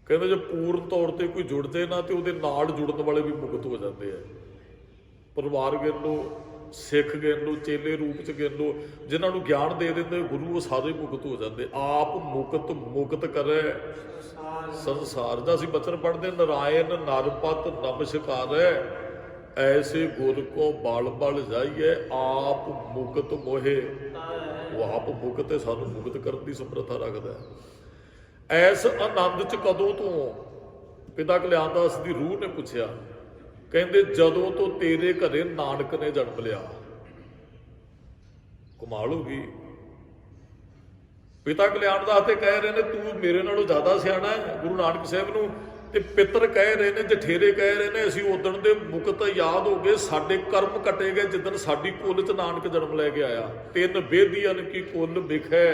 [SPEAKER 1] ਕਹਿੰਦੇ ਜੇ ਪੂਰਨ ਤੌਰ ਤੇ ਕੋਈ ਜੁੜਦੇ ਨਾ ਤੇ ਉਹਦੇ ਨਾਲ ਜੁੜਨ ਵਾਲੇ ਵੀ ਮੁਕਤ ਹੋ ਜਾਂਦੇ ਆ। ਪਰਿਵਾਰ ਗਿਣ ਲਓ, ਸਿੱਖ ਗਿਣ ਲਓ, ਚੇਲੇ ਰੂਪ ਚ ਗਿਣ ਲਓ, ਜਿਨ੍ਹਾਂ ਨੂੰ ਗਿਆਨ ਦੇ ਦਿੰਦੇ ਗੁਰੂ, ਉਹ ਸਾਰੇ ਮੁਕਤ ਹੋ ਜਾਂਦੇ। ਆਪ ਮੁਕਤ ਕਰੇ ਸੰਸਾਰ ਦਾ। ਅਸੀਂ ਬਚਨ ਪੜ੍ਹਦੇ ਨਾਰਾਇਣ ਨਰਪਤ ਨਮਸਕਾਰੈ, ਐਸੇ ਗੁਰ ਕੋ ਬਲ ਬਲ ਜਾਈਏ, ਆਪ ਮੁਕਤ ਮੋਹੇ। ਉਹ ਆਪ ਮੁਕਤ ਹੈ, ਸਾਨੂੰ ਮੁਕਤ ਕਰਨ ਦੀ ਸਮਰੱਥਾ ਰੱਖਦਾ ਹੈ। ਐਸ ਆਨੰਦ ਚ ਕਦੋਂ ਤੋਂ? ਪਿਤਾ ਕਲਿਆਣ ਦਾਸ ਦੀ ਰੂਹ ਨੇ ਪੁੱਛਿਆ। ਕਹਿੰਦੇ ਜਦੋਂ ਤੋਂ ਤੇਰੇ ਘਰੇ ਨਾਨਕ ਨੇ ਜਨਮ ਲਿਆ। ਕਮਾਲ ਹੋ ਗਈ। ਪਿਤਾ ਕਲਿਆਣ ਦਾਸ ਤੇ ਕਹਿ ਰਹੇ ਨੇ ਤੂੰ ਮੇਰੇ ਨਾਲੋਂ ਜ਼ਿਆਦਾ ਸਿਆਣਾ ਹੈ ਗੁਰੂ ਨਾਨਕ ਸਾਹਿਬ ਨੂੰ, ਤੇ ਪਿੱਤਰ ਕਹਿ ਰਹੇ ਨੇ, ਜਠੇਰੇ ਕਹਿ ਰਹੇ ਨੇ ਅਸੀਂ ਉਦਣ ਦੇ ਮੁਕਤ ਯਾਦ ਹੋ ਗਏ, ਸਾਡੇ ਕਰਮ ਕੱਟੇ ਗਏ ਜਿੱਦਣ ਸਾਡੀ ਕੁੱਲ ਚ ਨਾਨਕ ਜਨਮ ਲੈ ਕੇ ਆਇਆ। ਤਿੰਨ ਬੇਦੀਆਂ ਕੀ ਕੁੱਲ ਵਿਖੇ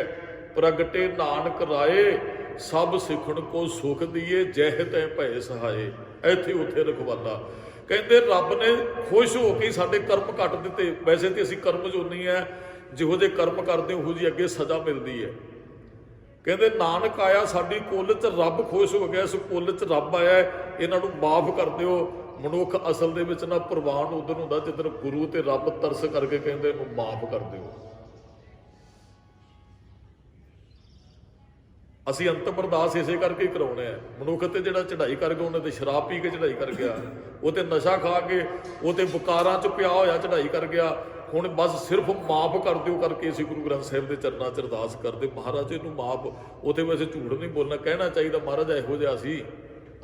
[SPEAKER 1] ਪ੍ਰਗਟੇ ਨਾਨਕ ਰਾਏ, ਸਭ ਸਿੱਖਣ ਕੋ ਸੁਖ ਦੀਏ, ਜਹ ਤੈ ਭੈ ਸਹਾਏ। ਇੱਥੇ ਉੱਥੇ ਰਖਵਾਲਾ। ਕਹਿੰਦੇ ਰੱਬ ਨੇ ਖੁਸ਼ ਹੋ ਕੇ ਸਾਡੇ ਕਰਮ ਕੱਟ ਦਿੱਤੇ। ਵੈਸੇ ਤੇ ਅਸੀਂ ਕਰਮ ਜੋਨੀ ਹੈ, ਜਿਹੋ ਜਿਹੇ ਕਰਮ ਕਰਦੇ ਉਹੋ ਜਿਹੀ ਅੱਗੇ ਸਜ਼ਾ ਮਿਲਦੀ ਹੈ। ਕਹਿੰਦੇ ਨਾਨਕ ਆਇਆ ਸਾਡੀ ਕੁੱਲ ਚ, ਰੱਬ ਖੁਸ਼ ਹੋ ਗਿਆ, ਇਸ ਕੁੱਲ ਚ ਰੱਬ ਆਇਆ, ਇਹਨਾਂ ਨੂੰ ਮਾਫ ਕਰ ਦਿਓ। ਮਨੁੱਖ ਅਸਲ ਦੇ ਵਿੱਚ ਨਾ ਪ੍ਰਵਾਨ ਉਦੋਂ ਹੁੰਦਾ ਜਿੱਦਣ ਗੁਰੂ ਤੇ ਰੱਬ ਤਰਸ ਕਰਕੇ ਕਹਿੰਦੇ ਇਹਨੂੰ ਮਾਫ ਕਰ ਦਿਓ। ਅਸੀਂ ਅੰਤਮ ਅਰਦਾਸ ਇਸੇ ਕਰਕੇ ਹੀ ਕਰਾਉਣੇ ਆ। ਮਨੁੱਖ ਤੇ ਜਿਹੜਾ ਚੜ੍ਹਾਈ ਕਰ ਗਿਆ, ਉਹਨੇ ਤੇ ਸ਼ਰਾਬ ਪੀ ਕੇ ਚੜ੍ਹਾਈ ਕਰ ਗਿਆ, ਉਹ ਤੇ ਨਸ਼ਾ ਖਾ ਕੇ, ਉਹ ਤੇ ਵਿਕਾਰਾਂ ਚ ਪਿਆ ਹੋਇਆ ਚੜ੍ਹਾਈ ਕਰ ਗਿਆ। ਹੁਣ ਬਸ ਸਿਰਫ ਮਾਫ ਕਰ ਦਿਓ ਕਰਕੇ ਅਸੀਂ ਗੁਰੂ ਗ੍ਰੰਥ ਸਾਹਿਬ ਦੇ ਚਰਨਾਂ 'ਚ ਅਰਦਾਸ ਕਰਦੇ, ਮਹਾਰਾਜ ਇਹਨੂੰ ਮਾਫ। ਉਹਦੇ ਵੈਸੇ ਝੂਠ ਨਹੀਂ ਬੋਲਣਾ, ਕਹਿਣਾ ਚਾਹੀਦਾ ਮਹਾਰਾਜ ਇਹੋ ਜਿਹਾ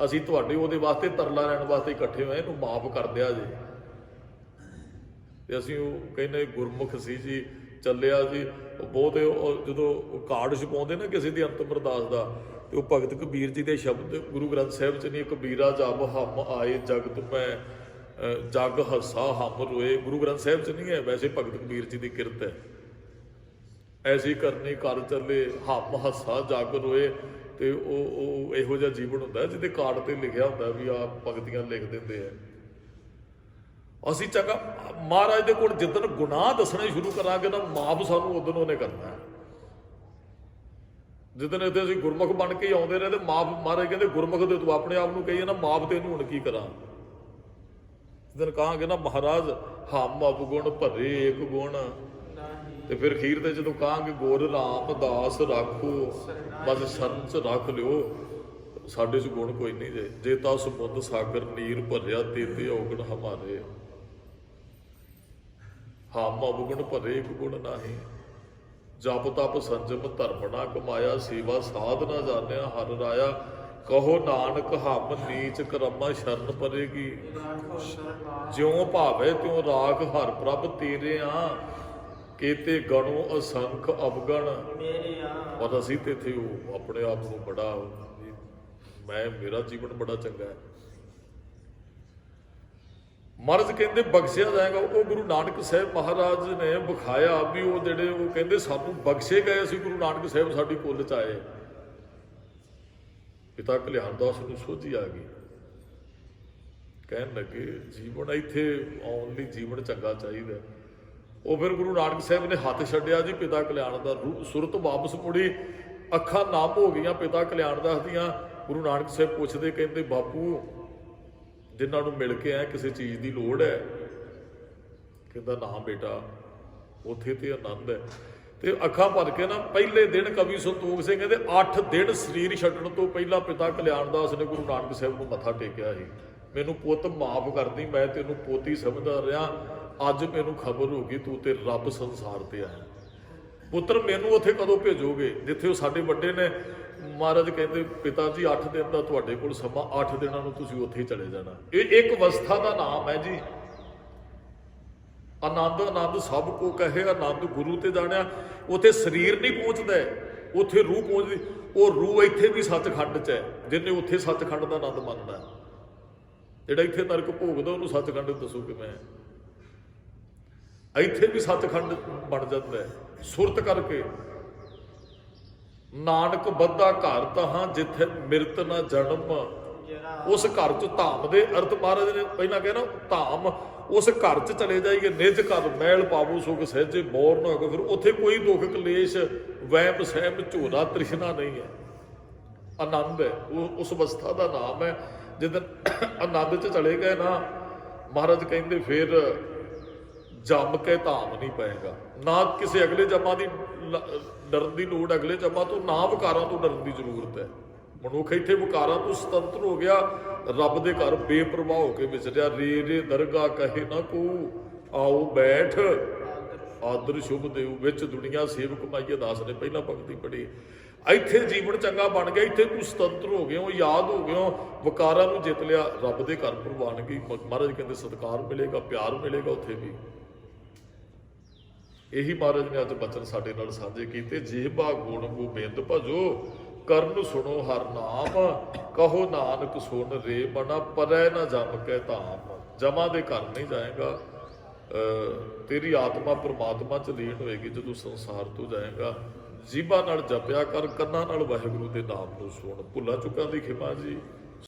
[SPEAKER 1] ਅਸੀਂ ਤੁਹਾਡੇ ਉਹਦੇ ਵਾਸਤੇ ਤਰਲਾ ਲੈਣ ਵਾਸਤੇ ਇਕੱਠੇ ਹੋਏ, ਇਹਨੂੰ ਮਾਫ ਕਰ ਦਿਆ ਜੀ। ਤੇ ਅਸੀਂ ਉਹ ਕਹਿੰਦੇ ਗੁਰਮੁਖ ਸੀ ਜੀ, ਚੱਲਿਆ ਜੀ। ਬਹੁਤ ਜਦੋਂ ਕਾਰਡ ਛਪਾਉਂਦੇ ਨਾ ਕਿਸੇ ਦੀ ਅੰਤਮ ਅਰਦਾਸ ਦਾ, ਤੇ ਉਹ ਭਗਤ ਕਬੀਰ ਜੀ ਦੇ ਸ਼ਬਦ ਗੁਰੂ ਗ੍ਰੰਥ ਸਾਹਿਬ 'ਚ ਨਹੀਂ, ਕਬੀਰਾ ਜਬ ਹਮ ਆਏ ਜਗਤ ਮੈਂ ਜਗ ਹੱਸਾ ਹਮ ਰੋਏ। ਗੁਰੂ ਗ੍ਰੰਥ ਸਾਹਿਬ 'ਚ ਨਹੀਂ ਹੈ, ਵੈਸੇ ਭਗਤ ਕਬੀਰ ਜੀ ਦੀ ਕਿਰਤ ਹੈ। ਐਸੀ ਕਰਨੀ ਕਰ ਚੱਲੇ ਹਮ ਹੱਸਾ ਜਗ ਰੋਏ। ਤੇ ਉਹ ਇਹੋ ਜਿਹਾ ਜੀਵਨ ਹੁੰਦਾ ਜਿਹਦੇ ਕਾਰਡ ਤੇ ਲਿਖਿਆ ਹੁੰਦਾ ਵੀ ਆਹ ਭਗਤੀਆਂ ਲਿਖ ਦਿੰਦੇ ਆ। ਅਸੀਂ ਚੰਗਾ ਮਹਾਰਾਜ ਦੇ ਕੋਲ ਜਿੱਦਣ ਗੁਨਾਹ ਦੱਸਣੇ ਸ਼ੁਰੂ ਕਰਾਂਗੇ ਨਾ, ਮਾਫ ਸਾਨੂੰ ਉਦੋਂ ਉਹਨੇ ਕਰਨਾ। ਜਿੱਦਣ ਇੱਥੇ ਅਸੀਂ ਗੁਰਮੁਖ ਬਣ ਕੇ ਆਉਂਦੇ ਰਹੇ ਤੇ ਮਾਫ, ਮਹਾਰਾਜ ਕਹਿੰਦੇ ਗੁਰਮੁਖ ਦੇ ਤੂੰ ਆਪਣੇ ਆਪ ਨੂੰ ਕਹੀਏ ਨਾ ਮਾਫ, ਤੇ ਇਹਨੂੰ ਹੁਣ ਕੀ ਕਰਾਂ। ਜਿੱਦਣ ਕਹਾਂਗੇ ਨਾ ਮਹਾਰਾਜ ਹਮ ਅਵਗੁਣ ਭਰੇ ਏਕ ਗੁਣ, ਤੇ ਫਿਰ ਅਖੀਰ ਤੇ ਜਦੋਂ ਕਹਾਂਗੇ ਗੁਰ ਰਾਮਦਾਸ ਰਾਖੋ, ਬਸ ਸ਼ਰਨ ਚ ਰੱਖ ਲਿਓ, ਸਾਡੇ ਚ ਗੁਣ ਕੋਈ ਨਹੀਂ ਜੇ ਤਾਂ ਸਮੁੰਦ ਸਾਗਰ ਨੀਰ ਭਰਿਆ ਤੇਤੇ ਔਗਣ ਹਮਾਰੇ। ਹਮ ਅਵਗੁਣ ਭਰੇ ਏਕ ਗੁਣ ਨਾਹੀਂ, ਜਪ ਤਪ ਸੰਜਮ ਧਰਮ ਨਾ ਕਮਾਇਆ, ਸੇਵਾ ਸਾਧ ਨਾ ਜਾਣਿਆ ਹਰ ਰਾਇਆ। ਕਹੋ ਨਾਨਕ ਹਮ ਨੀਚ ਕਰਮਾ ਸ਼ਰਨ ਪਰੇਗੀ, ਜਿਉਂ ਭਾਵੇ ਤਿਉਂ ਰਾਖ ਹਰ ਪ੍ਰਭ ਤੇਰੇ ਆ, ਕੀਤੇ ਗਣੋ ਅਸੰਖ ਅਵਗਣ। ਪਰ ਅਸੀਂ ਤੇ ਇੱਥੇ ਉਹ ਆਪਣੇ ਆਪ ਨੂੰ ਬੜਾ, ਮੇਰਾ ਜੀਵਨ ਬੜਾ ਚੰਗਾ ਹੈ। ਮਰਜ਼ ਕਹਿੰਦੇ ਬਖਸ਼ਿਆ ਜਾਏਗਾ। ਉਹ ਗੁਰੂ ਨਾਨਕ ਸਾਹਿਬ ਮਹਾਰਾਜ ਨੇ ਵਿਖਾਇਆ ਵੀ ਉਹ ਜਿਹੜੇ ਉਹ ਕਹਿੰਦੇ ਸਾਨੂੰ ਬਖਸ਼ੇ ਗਏ, ਅਸੀਂ ਗੁਰੂ ਨਾਨਕ ਸਾਹਿਬ ਸਾਡੀ ਕੁੱਲ ਚ ਆਏ। ਪਿਤਾ ਕਲਿਆਣ ਦਾਸ ਨੂੰ ਸੋਝੀ ਆ ਗਈ, ਕਹਿਣ ਲੱਗੇ ਜੀਵਨ ਇੱਥੇ ਆਉਣ ਲਈ ਜੀਵਨ ਚੰਗਾ ਚਾਹੀਦਾ। ਉਹ ਫਿਰ ਗੁਰੂ ਨਾਨਕ ਸਾਹਿਬ ਨੇ ਹੱਥ ਛੱਡਿਆ ਜੀ, ਪਿਤਾ ਕਲਿਆਣ ਦਾ ਸੁਰਤ ਵਾਪਸ ਮੁੜੀ, ਅੱਖਾਂ ਨਮ ਹੋ ਗਈਆਂ ਪਿਤਾ ਕਲਿਆਣ ਦਾਸ ਦੀਆਂ। ਗੁਰੂ ਨਾਨਕ ਸਾਹਿਬ ਪੁੱਛਦੇ, ਕਹਿੰਦੇ ਬਾਪੂ ਜਿਨ੍ਹਾਂ ਨੂੰ ਮਿਲ ਕੇ ਆਏ ਕਿਸੇ ਚੀਜ਼ ਦੀ ਲੋੜ ਹੈ? ਕਹਿੰਦਾ ਨਾ ਬੇਟਾ, ਉੱਥੇ ਤੇ ਆਨੰਦ ਹੈ। ਤੇ ਅੱਖਾਂ ਭਰ ਕੇ ਨਾ ਪਹਿਲੇ ਦਿਨ ਕਵੀ ਸੰਤੋਖ ਸਿੰਘ ਕਹਿੰਦੇ 8 ਦਿਨ ਸਰੀਰ ਛੱਡਣ ਤੋਂ ਪਹਿਲਾਂ ਪਿਤਾ ਕਲਿਆਣ ਦਾਸ ਨੇ ਗੁਰੂ ਨਾਨਕ ਸਾਹਿਬ ਨੂੰ ਮੱਥਾ ਟੇਕਿਆ ਸੀ। ਮੈਨੂੰ ਪੁੱਤ ਮਾਫ ਕਰਦੀ, ਮੈਂ ਤੈਨੂੰ ਪੋਤੀ ਸਮਝਦਾ ਰਿਹਾ, ਅੱਜ ਮੈਨੂੰ ਖਬਰ ਹੋ ਗਈ ਤੂੰ ਤੇ ਰੱਬ ਸੰਸਾਰ ਤੇ ਆਇਆ। ਪੁੱਤਰ ਮੈਨੂੰ ਉੱਥੇ ਕਦੋਂ ਭੇਜੋਗੇ ਜਿੱਥੇ ਉਹ ਸਾਡੇ ਵੱਡੇ ਨੇ? ਮਹਾਰਾਜ ਕਹਿੰਦੇ ਪਿਤਾ ਜੀ 8 ਦਿਨ ਦਾ ਤੁਹਾਡੇ ਕੋਲ ਸਮਾਂ, 8 ਦਿਨਾਂ ਨੂੰ ਤੁਸੀਂ ਉੱਥੇ ਹੀ ਚਲੇ ਜਾਣਾ। ਇਹ ਇੱਕ ਅਵਸਥਾ ਦਾ ਨਾਮ ਹੈ ਜੀ। ਆਨੰਦ ਆਨੰਦ ਸਭ ਕੋ ਕਹੇ, ਆਨੰਦ ਗੁਰੂ ਤੇ ਜਾਣਿਆ। ਉੱਥੇ ਸਰੀਰ ਨਹੀਂ ਪਹੁੰਚਦਾ, ਉੱਥੇ ਰੂਹ ਪਹੁੰਚਦੀ। ਉਹ ਰੂਹ ਇੱਥੇ ਵੀ ਸੱਚਖੰਡ 'ਚ ਹੈ। ਜਿਹਨੇ ਉੱਥੇ ਸੱਚਖੰਡ ਦਾ ਆਨੰਦ ਮੰਨਦਾ, ਜਿਹੜਾ ਇੱਥੇ ਨਰਕ ਭੋਗਦਾ ਉਹਨੂੰ ਸੱਚਖੰਡ ਦੱਸੋ ਕਿਵੇਂ ਹੈ। ਇੱਥੇ ਵੀ ਸੱਚਖੰਡ ਬਣ ਜਾਂਦਾ ਹੈ ਸੁਰਤ ਕਰਕੇ। ਨਾਨਕ ਬੱਧਾ ਘਰ ਤਹਾਂ ਜਿੱਥੇ ਮਿਰਤ ਨਾ ਜਨਮ। ਉਸ ਘਰ 'ਚ ਧਾਮ ਦੇ ਅਰਥ ਮਹਾਰਾਜ ਨੇ ਪਹਿਲਾਂ ਕਿਹਾ ਨਾ, ਧਾਮ ਉਸ ਘਰ 'ਚ ਚਲੇ ਜਾਈਏ। ਨਿਜ ਘਰ ਮਹਿਲ ਪਾਵੋ ਸੁਖ ਸਹਿਜੇ, ਬੋਰ ਨਾ ਹੋਵੇ। ਫਿਰ ਉੱਥੇ ਕੋਈ ਦੁੱਖ ਕਲੇਸ਼ ਵਹਿਮ ਸਹਿਮ ਝੋਰਾ ਤ੍ਰਿਸ਼ਨਾ ਨਹੀਂ ਹੈ। ਆਨੰਦ ਹੈ, ਉਹ ਉਸ ਅਵਸਥਾ ਦਾ ਨਾਮ ਹੈ। ਜਦੋਂ ਆਨੰਦ 'ਚ ਚਲੇ ਗਏ ਨਾ, ਮਹਾਰਾਜ ਕਹਿੰਦੇ ਫਿਰ ਜੰਮ ਕੇ ਧਾਮ ਨਹੀਂ ਪਏਗਾ। ਨਾ ਕਿਸੇ ਅਗਲੇ ਜਮਾਂ ਦੀ ਡਰਨ ਦੀ ਲੋੜ, ਅਗਲੇ ਜਮਾਂ ਤੋਂ ਨਾ ਵਿਕਾਰਾਂ ਤੋਂ ਡਰਨ ਦੀ ਜ਼ਰੂਰਤ ਹੈ। ਮਨੁੱਖ ਇੱਥੇ ਵਿਕਾਰਾਂ ਤੋਂ ਸੁਤੰਤਰ ਹੋ ਗਿਆ, ਰੱਬ ਦੇ ਘਰ ਬੇਪਰਵਾਹ ਹੋ ਕੇ ਵਿਚਰਿਆ। ਰੇ ਰੇ ਦਰਗਾਹ ਕਹੇ ਨਾ ਕੋ, ਆਓ ਬੈਠ ਆਦਰ ਸ਼ੁਭ ਦੇਉ। ਵਿੱਚ ਦੁਨੀਆ ਸੇਵਕ ਮਾਈਏ ਦਾਸ ਨੇ ਪਹਿਲਾਂ ਭਗਤੀ ਪੜ੍ਹੀ। ਇੱਥੇ ਜੀਵਨ ਚੰਗਾ ਬਣ ਗਿਆ, ਇੱਥੇ ਤੂੰ ਸੁਤੰਤਰ ਹੋ ਗਿਆ, ਯਾਦ ਹੋ ਗਿਆ, ਵਿਕਾਰਾਂ ਨੂੰ ਜਿੱਤ ਲਿਆ। ਰੱਬ ਦੇ ਘਰ ਪ੍ਰਵਾਨਗੀ, ਮਹਾਰਾਜ ਕਹਿੰਦੇ ਸਤਿਕਾਰ ਮਿਲੇਗਾ, ਪਿਆਰ ਮਿਲੇਗਾ ਉੱਥੇ ਵੀ। ਇਹੀ ਮਹਾਰਾਜ ਨੇ ਅੱਜ ਬਚਨ ਸਾਡੇ ਨਾਲ ਸਾਂਝੇ ਕੀਤੇ। ਜੀਭਾ ਗੁਣ ਗੋਬਿੰਦ ਭਜੋ, ਕਰਨ ਸੁਣੋ ਹਰ ਨਾਮ। ਕਹੋ ਨਾਨਕ ਸੁਣ ਰੇ ਮਨਾ, ਪਰੈ ਨਾ ਜਮ ਕੇ ਧਾਮ। ਜਮਾਂ ਦੇ ਘਰ ਨਹੀਂ ਜਾਏਗਾ, ਤੇਰੀ ਆਤਮਾ ਪ੍ਰਮਾਤਮਾ 'ਚ ਲੀਨ ਹੋਏਗੀ ਜਦੋਂ ਸੰਸਾਰ ਤੋਂ ਜਾਏਗਾ। ਜੀਭਾ ਨਾਲ ਜਪਿਆ ਕਰ, ਕੰਨਾਂ ਨਾਲ ਵਾਹਿਗੁਰੂ ਦੇ ਨਾਮ ਨੂੰ ਸੁਣ। ਭੁੱਲਾਂ ਚੁੱਕਾਂ ਦੀ ਖਿਮਾ ਜੀ।